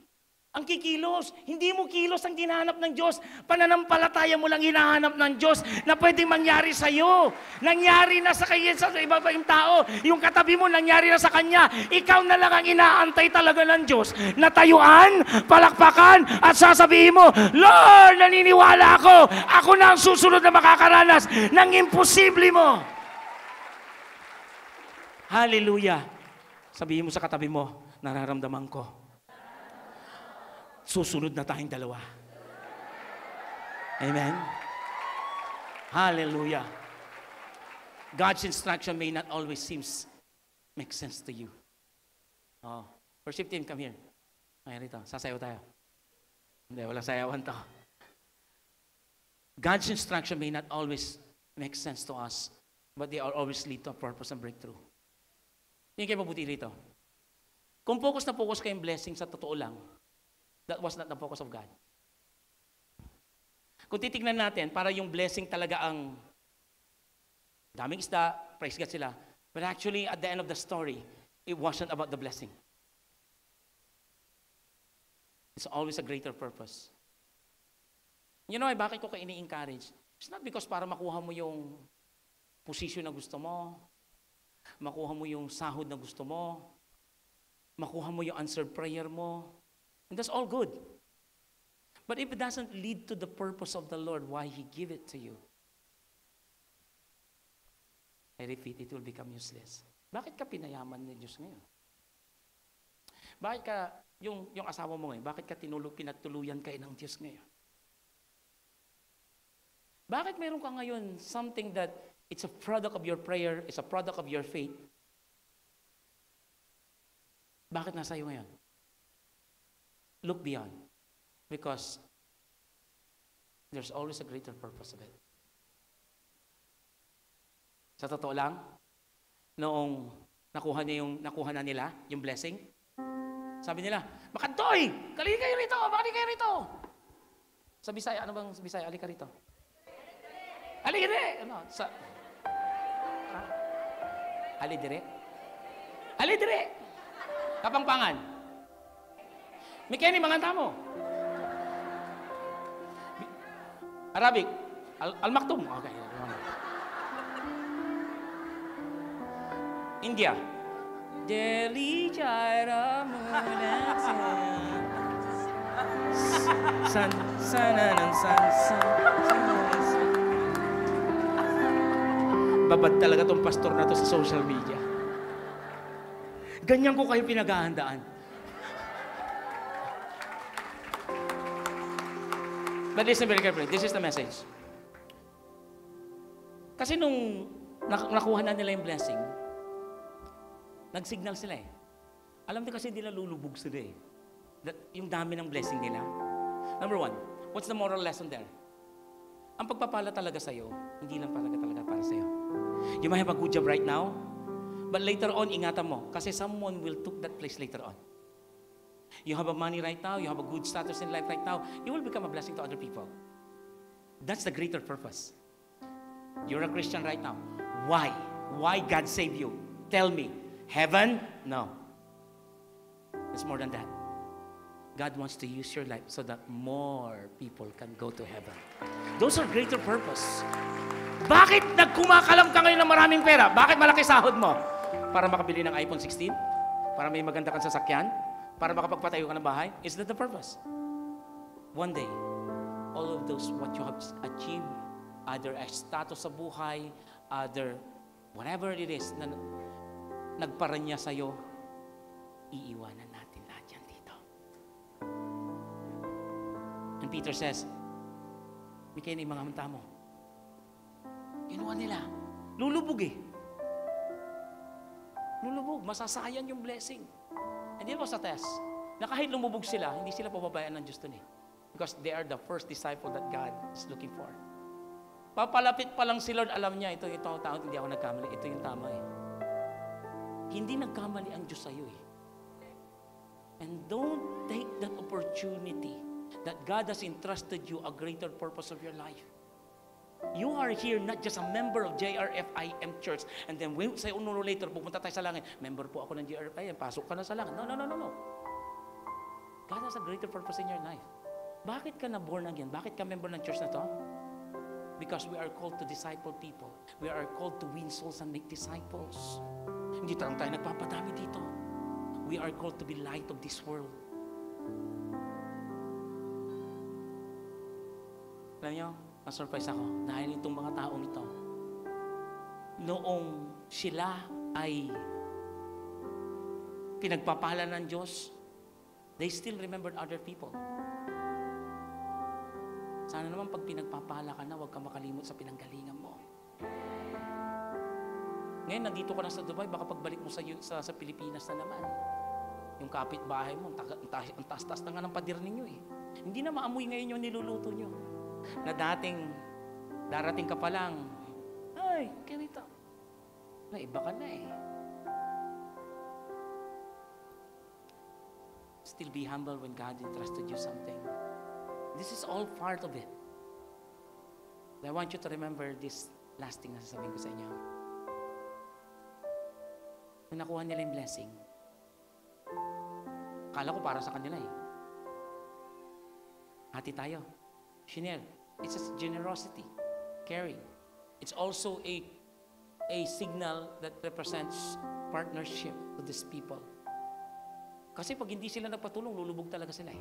ang kikilos. Hindi mo kilos ang hinahanap ng Diyos. Pananampalataya mo lang hinahanap ng Diyos na pwedeng mangyari sa iyo. Nangyari na sa iba pa yung tao. Yung katabi mo, nangyari na sa kanya. Ikaw na lang ang inaantay talaga ng Diyos. Natayuan, palakpakan, at sasabihin mo, Lord, naniniwala ako. Ako na ang susunod na makakaranas ng imposible mo. Hallelujah. Sabihin mo sa katabi mo, nararamdaman ko. Susunod na tayong dalawa. Amen? Hallelujah. God's instruction may not always make sense to you. Oh. Worship team, come here. Ayan rito, sasayaw tayo. Hindi, walang sayawan to. God's instruction may not always make sense to us, but they are always lead to a purpose and breakthrough. Yung kayo mabuti rito. Kung focus na focus kayong blessing sa totoo lang, that was not the focus of God. Kung titignan natin, para yung blessing talaga ang daming isda, praise God sila. But actually, at the end of the story, it wasn't about the blessing. It's always a greater purpose. You know, bakit ko kayo ini-encourage? It's not because para makuha mo yung position na gusto mo, makuha mo yung sahod na gusto mo, makuha mo yung answered prayer mo, and that's all good. But if it doesn't lead to the purpose of the Lord, why He give it to you? I repeat, it will become useless. Bakit ka pinayaman ni Diyos ngayon? Bakit ka, yung asawa mo ngayon, bakit ka pinatuluyan kayo ng Diyos ngayon? Bakit meron ka ngayon something that it's a product of your prayer, it's a product of your faith? Bakit nasa iyo ngayon? Look beyond. Because there's always a greater purpose of it. Sa totoo lang, noong nakuha na nila yung blessing, sabi nila, Makantoy! Kali kayo rito! Bakit kayo rito? Sa Bisaya, ano bang Bisaya? Ali ka rito. Ali dire! Ano? Ali dire? Ali dire! Kapangpangan. Mikeni, manganta mo. Arabic. Al-Maktum. Okay. India. Delhi Jaira Munasa. Babad talaga tong pastor na to sa social media. Ganyan ko kayo pinaghahandaan. But listen very carefully. This is the message. Kasi nung nakuha na nila yung blessing, nag-signal sila eh. Alam din kasi nila lulubog sila eh. That, yung dami ng blessing nila. Number one, what's the moral lesson there? Ang pagpapala talaga sa'yo, hindi lang talaga para sa'yo. You might have a good job right now, but later on, ingatan mo. Kasi someone will took that place later on. You have a money right now, you have a good status in life right now, you will become a blessing to other people. That's the greater purpose. You're a Christian right now. Why? Why God saved you? Tell me. Heaven? No. It's more than that. God wants to use your life so that more people can go to heaven. Those are greater purpose. Bakit nagkumakalam ka ngayon ng maraming pera? Bakit malaki sahod mo? Para makabili ng iPhone 16? Para may maganda kang sasakyan? Para makapagpatayo ka ng bahay? Is that the purpose? One day, all of those what you have achieved, either a status sa buhay, other whatever it is, na nagparanya sa'yo, iiwanan natin lahat yan dito. And Peter says, Mikay na yung mga manta mo. Kinuha nila. Lulubog eh. Lulubog. Masasayang yung blessing. And it was a test. Na kahit lumubog sila, hindi sila pababayaan ng Diyos dun eh. Because they are the first disciple that God is looking for. Papalapit pa lang si Lord, alam niya, ito tao, hindi ako nagkamali. Ito yung tama eh. Hindi nagkamali ang Diyos sa'yo eh. And don't take that opportunity that God has entrusted you a greater purpose of your life. You are here not just a member of JRFIM Church and then say uno later, pupunta tayo sa langit, member po ako ng JRFIM, pasok ka na sa langit. No. God has a greater purpose in your life. Bakit ka na born again? Bakit ka member ng church na to? Because we are called to disciple people. We are called to win souls and make disciples. Hindi lang tayo nagpapadami dito. We are called to be light of this world. Alam niyo, na-surprise ako dahil itong mga taong ito, noong sila ay pinagpapala ng Diyos, they still remembered other people. Sana naman pag pinagpapala ka na, huwag ka makalimot sa pinanggalingan mo. Ngayon, nandito ka na sa Dubai, baka pagbalik mo sa Pilipinas na naman. Yung kapitbahay mo, ang taas-taas na nga ng pader ninyo eh. Hindi na maamoy ngayon yung niluluto nyo. Na darating ka pa lang, ay, ganito. Iba ka na eh. Still be humble when God entrusted you something. This is all part of it. I want you to remember this last thing na sasabihin ko sa inyo. Nung nakuha nila yung blessing, akala ko para sa kanila eh. Hati tayo. Chanel, it's a generosity, caring. It's also a signal that represents partnership to these people. Kasi pag hindi sila nagpatulong, lulubog talaga sila eh.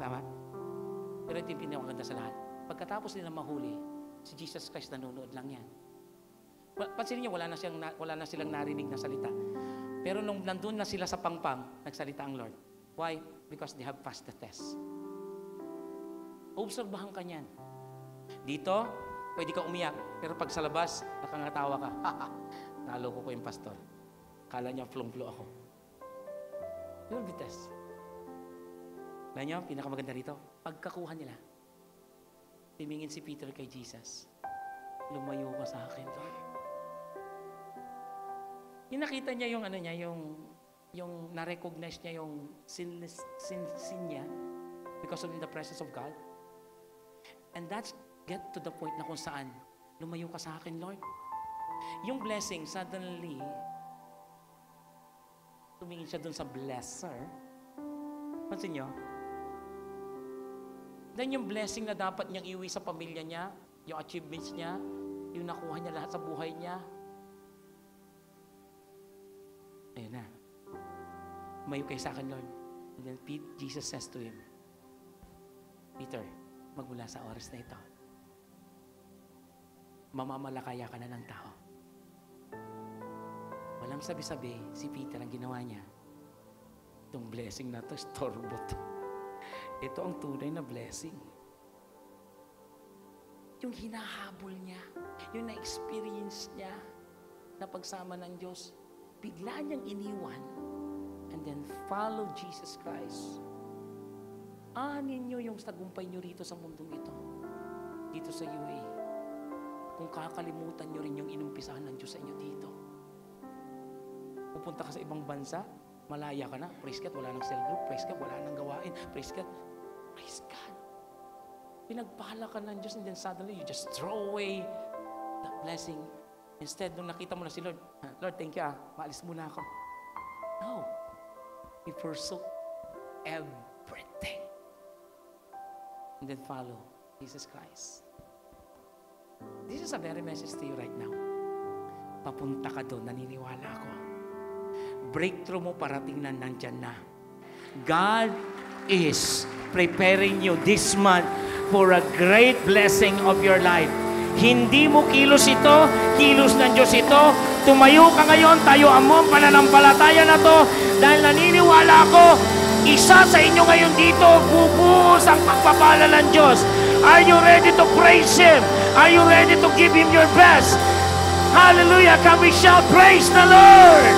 Tama? Pero ito yung pinakaganda sa lahat. Pagkatapos nila mahuli, si Jesus Christ nanonood lang yan. Pansinin niyo, wala na silang narinig na salita. Pero nung nandun na sila sa pangpang, nagsalita ang Lord. Why? Because they have passed the test. Obserbahan ka niyan. Dito, pwede ka umiyak. Pero pag sa labas, nakangatawa ka. Naloko ko yung pastor. Kala niya flong-flo ako. You will be tested. Alam niyo, pinakamaganda rito, pagkakuha nila, tumingin si Peter kay Jesus. Lumayo ka sa akin, Lord. Yung nakita niya yung yung na-recognize niya yung sin niya because of the presence of God. And that's get to the point na kung saan, lumayo ka sa akin, Lord. Yung blessing, suddenly, tumingin siya dun sa blesser. Pansin niyo? Then yung blessing na dapat niyang iuwi sa pamilya niya, yung achievements niya, yung nakuha niya lahat sa buhay niya, ayun na. Umayo kayo sa akin, Lord. And then Jesus says to him, Peter, magmula sa oras na ito, mamamalakaya ka na ng tao. Walang sabi-sabi, si Peter ang ginawa niya. Itong blessing na to, storbo to. Ito ang tunay na blessing. Yung hinahabol niya, yung na-experience niya na pagsama ng Diyos, bigla niyang iniwan and then follow Jesus Christ. Anin niyo yung tagumpay niyo rito sa mundong ito. Dito sa UAE. Kung kakalimutan niyo rin yung inumpisahan ng Diyos sa inyo dito. Pupunta ka sa ibang bansa, malaya ka na, praise God, wala nang cell group, praise God, wala nang gawain, praise God. Praise God. Pinagpala ka ng Diyos and then suddenly you just throw away that blessing. Instead, nung nakita mo na si Lord, Lord, thank you maalis muna ako. No. He forsook everything. And then follow Jesus Christ. This is a very message to you right now. Papunta ka doon, naniniwala ako. Breakthrough mo parating na nandyan na. God is preparing you this month for a great blessing of your life. Hindi mo kilos ito, kilos ng Diyos ito. Tumayo ka ngayon, tayuan mo ang pananampalataya na to dahil naniniwala ako, isa sa inyo ngayon dito, bubuhos ang pagpapala ng Diyos. Are you ready to praise Him? Are you ready to give Him your best? Hallelujah! Can we shout praise the Lord?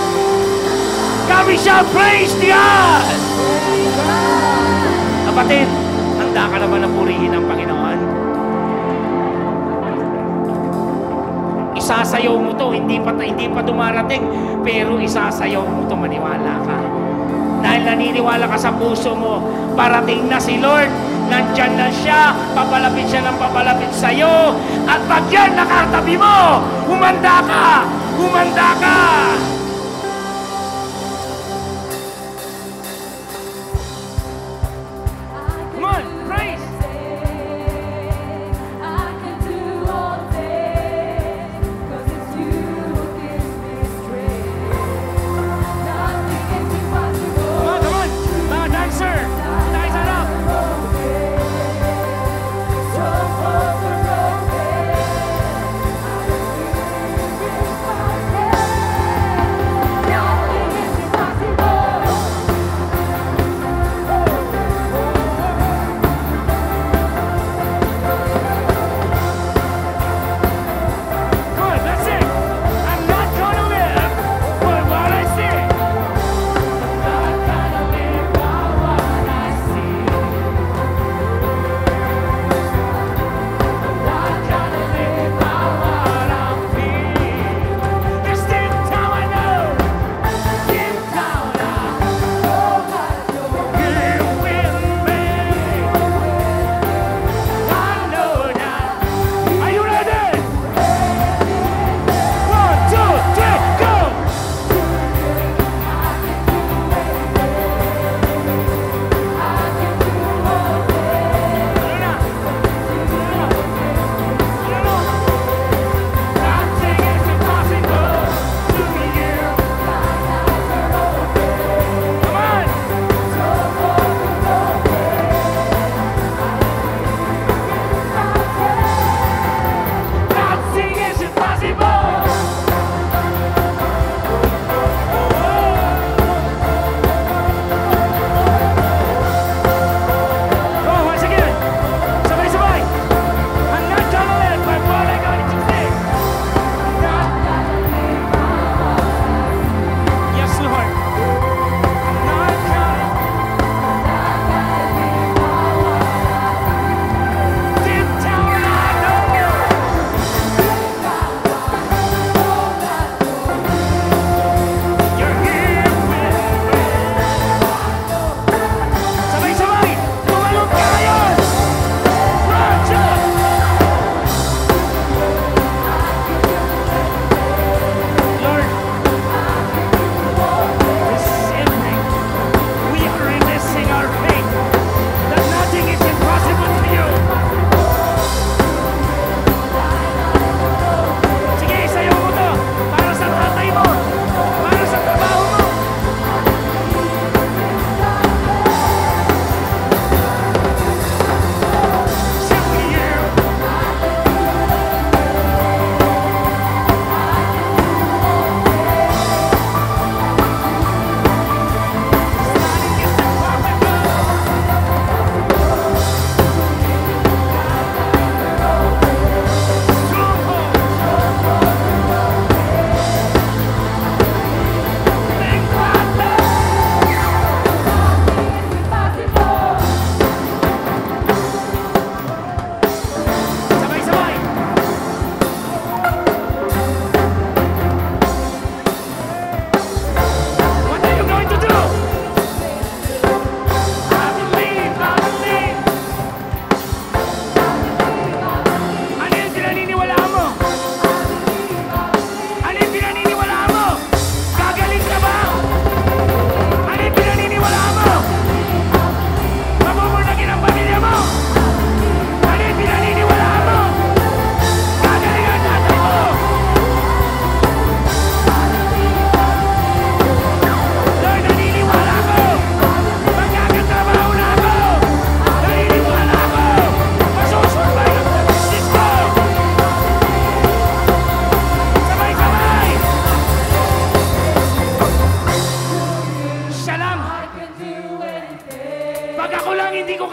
Can we shout praise God? Kapatid, handa ka naman na purihin ang Panginoon? Isasayaw mo to, hindi pa dumarating, pero isasayaw mo to, maniwala ka. Dahil naniniwala ka sa puso mo, parating na si Lord, nandyan na siya, papalapit siya ng papalapit sa'yo, at pag yan nakatabi mo, humanda ka! Humanda ka! Come on, praise!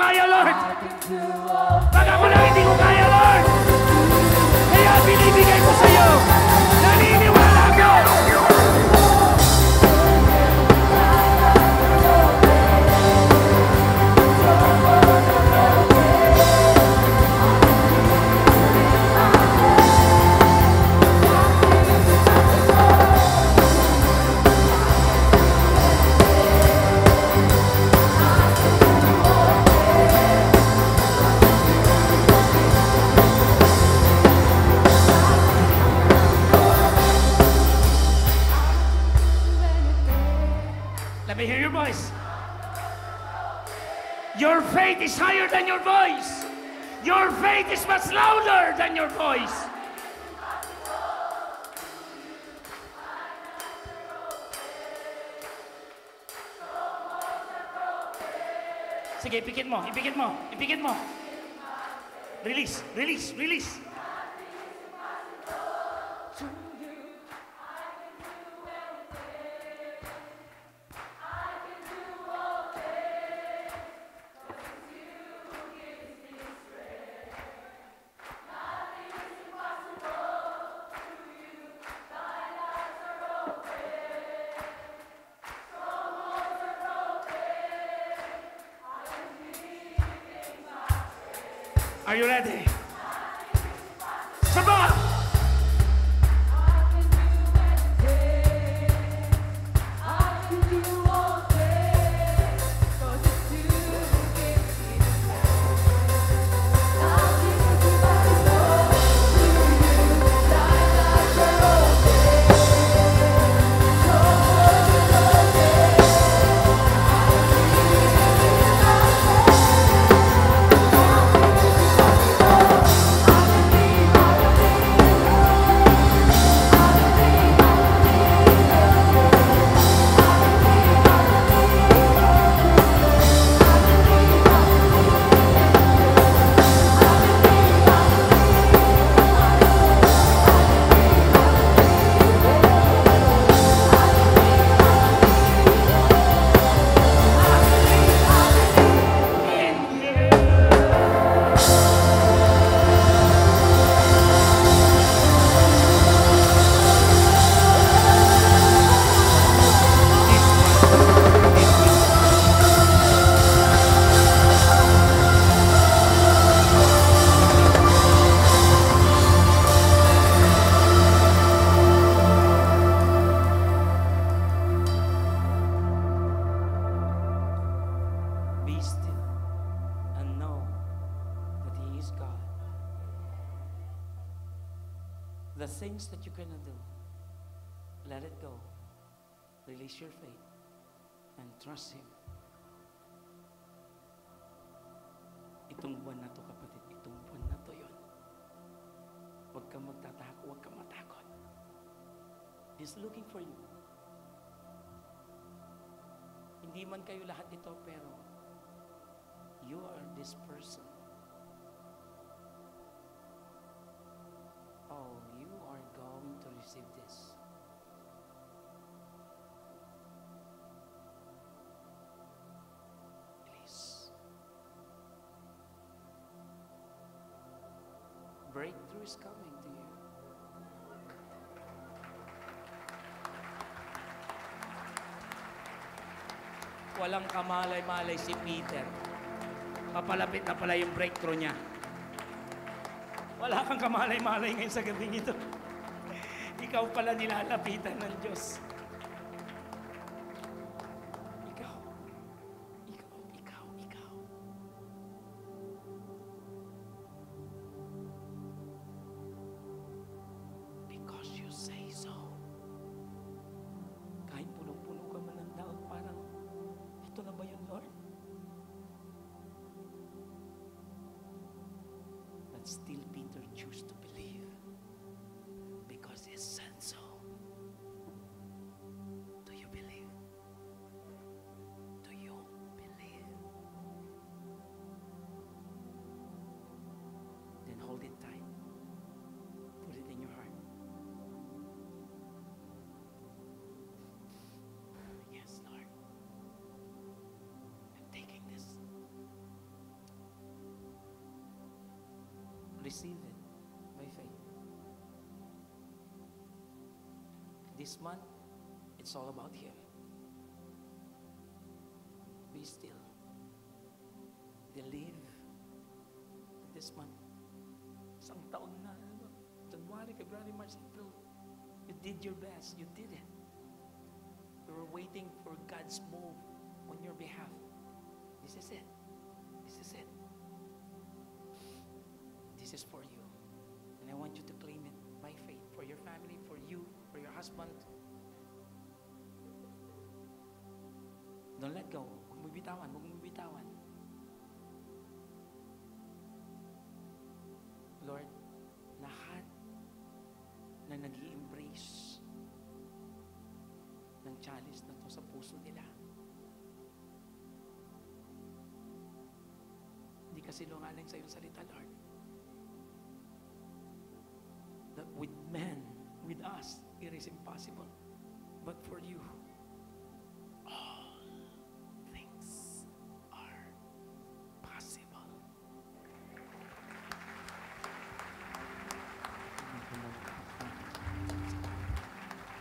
kaya, Lord. Pag ako lang hindi ko kaya, Lord. Kaya binibigay ko sa'yo. Naniniwala ko. Let me hear your voice. Your faith is higher than your voice. Your faith is much louder than your voice. Sige, ipikit mo, ipikit mo, ipikit mo. Release, release, release. Are you ready? Sabah! The things that you cannot do, let it go. Release your faith and trust Him. Itong buwan na to, kapatid, itong buwan na to yun. Huwag kang magtatako, huwag kang matakot. He's looking for you. Hindi man kayo lahat ito, pero you are this person. Oh, you are going to receive this. Please. Breakthrough is coming to you. Walang kamalay-malay si Peter. Papalapit na pala yung breakthrough niya. Wala kang kamalay-malay ngayon sa gabing ito. Ikaw pala nilalapitan ng Diyos. Ikaw. Because you say so. Kahit punong-puno ka man ng doubt, parang, ito na ba yun, Lord? But still Peter chose to believe because he said so. Receive it by faith. This month, it's all about Him. Be still. Believe. This month, isang taon na, January, February, March, April, you did your best. You did it. You were waiting for God's move on your behalf. This is it. This is it. This is for you. And I want you to claim it by faith. For your family, for you, for your husband. Don't let go. Huwag mo bitawan. Huwag mo bitawan. Lord, lahat na nag-i-embrace ng chalice na to sa puso nila. Hindi kasi lungaling sa iyong salita, Lord. That with men, with us, it is impossible. But for you, all things are possible.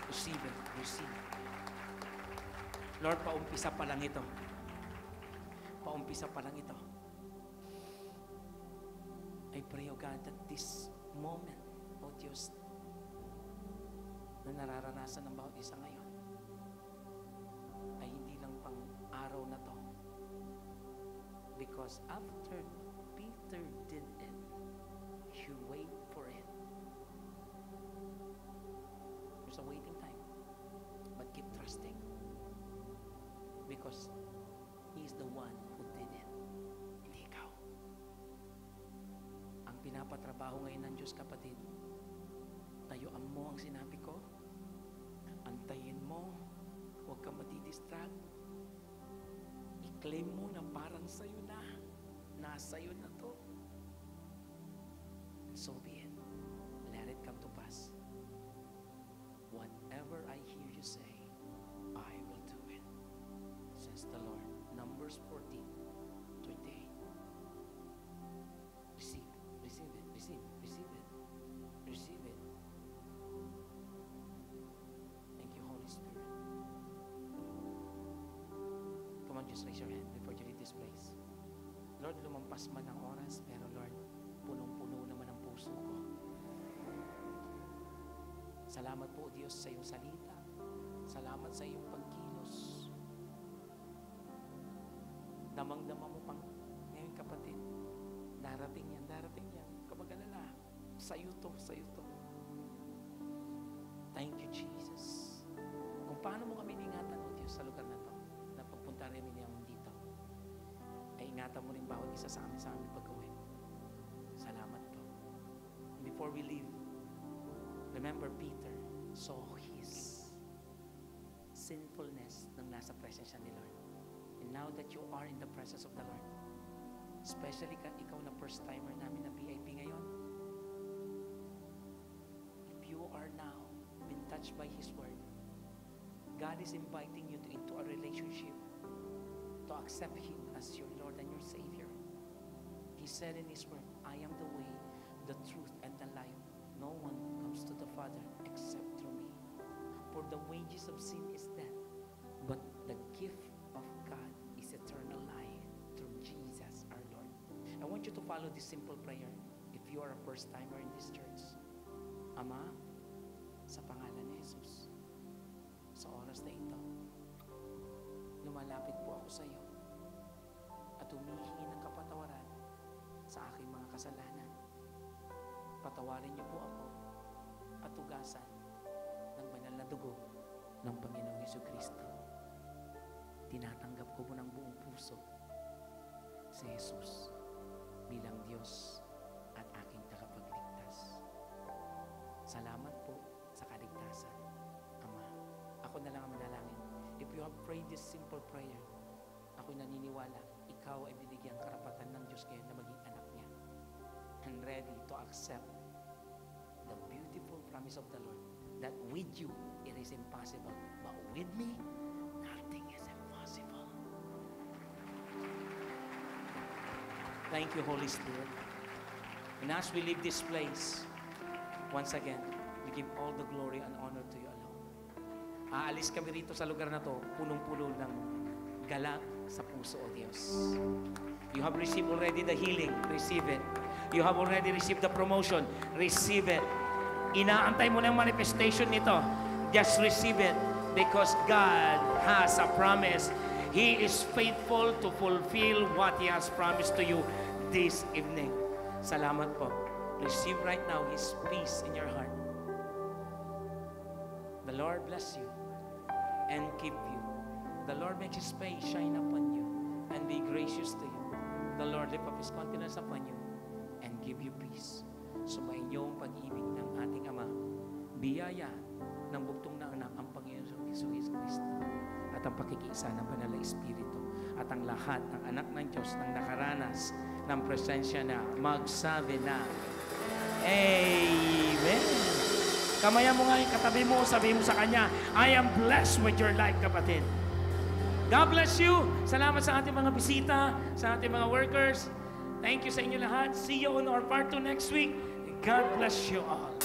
Receive it. Receive it. Lord, paumpisa pa lang ito. Paumpisa pa lang ito. I pray, O God, that this moment, O Diyos, na nararanasan ng bawat isa ngayon, ay hindi lang pang araw na to. Because after Peter did it, you wait for it. There's a waiting time. But keep trusting. Because He is the one who did it. Hindi ikaw. Ang pinapatrabaho ngayon ng Diyos, kapatid, tayuan mo ang sinabi ko. Antayin mo. Huwag ka madidistract. I-claim mo na parang sa'yo na. Nasa'yo na to. And so be it. Let it come to pass. Whatever I hear you say, I will do it. Says the Lord. Numbers 14:28. Receive it. Receive it. Receive it. Receive it. Receive it. Thank you, Holy Spirit. Come on, just raise your hand before you leave this place. Lord, lumampas man ang oras, pero Lord, punong-puno naman ang puso ko. Salamat po, Diyos, sa iyong salita. Salamat sa iyong pagkilos. Damang-dama mo pang ngayon, kapatid. Darating yan, darating yan. Kamag-alala. Sa'yo to, sa'yo to. Thank you, Jesus. Kung paano mo kami ingatan, O Diyos, sa lugar na to, na pagpunta rin namin dito, ay ingatan mo rin bawat isa sa aming paggawin. Salamat po. Before we leave, remember Peter saw his sinfulness nang nasa presensya ni Lord. And now that you are in the presence of the Lord, especially ikaw na first timer namin na VIP ngayon, if you are now been touched by His Word, God is inviting you into a relationship to accept Him as your Lord and your Savior. He said in His Word, I am the way, the truth, and the life. No one comes to the Father except through me. For the wages of sin is death, but the gift of God is eternal life through Jesus our Lord. I want you to follow this simple prayer if you are a first timer in this church. Ama, sa pangalan ni Jesus, sa oras na ito, lumalapit po ako sa iyo at humihingi ng kapatawaran sa aking mga kasalanan. Patawarin niyo po ako at tugasan ng banal na dugo ng Panginoong Jesucristo. Tinatanggap ko po ng buong puso si Jesus bilang Diyos at aking tagapagligtas. Salamat po sa kaligtasan, Ama. Ako na lang ang manalangin. If you have prayed this simple prayer, ako'y naniniwala, ikaw ay binigyan karapatan ng Diyos ngayon na maging anak niya and ready to accept the beautiful promise of the Lord that with you, it is impossible, but with me, nothing is impossible. Thank you, Holy Spirit. And as we leave this place, once again, we give all the glory and honor to you alone. Aalis kami rito sa lugar na to, punong-puno ng galak sa puso, O Diyos. You have received already the healing, receive it. You have already received the promotion, receive it. Inaantay mo na yung manifestation nito, just receive it because God has a promise. He is faithful to fulfill what He has promised to you this evening. Salamat po. Receive right now His peace in your heart. The Lord bless you and keep you. The Lord make His face shine upon you and be gracious to you. The Lord lift up His countenance upon you and give you peace. Sumainyo ang pag-ibig ng ating Ama. Biyaya ng bugtong na anak ang Panginoon Hesus Kristo at ang pakikiisa ng Banal na Espiritu at ang lahat ng anak ng Diyos nang nakaranas ng presensya na magsabi na Amen. Kamayan mo nga yung katabi mo, sabihin mo sa kanya, I am blessed with your life, kapatid. God bless you. Salamat sa ating mga bisita, sa ating mga workers. Thank you sa inyo lahat. See you on our part 2 next week. God bless you all.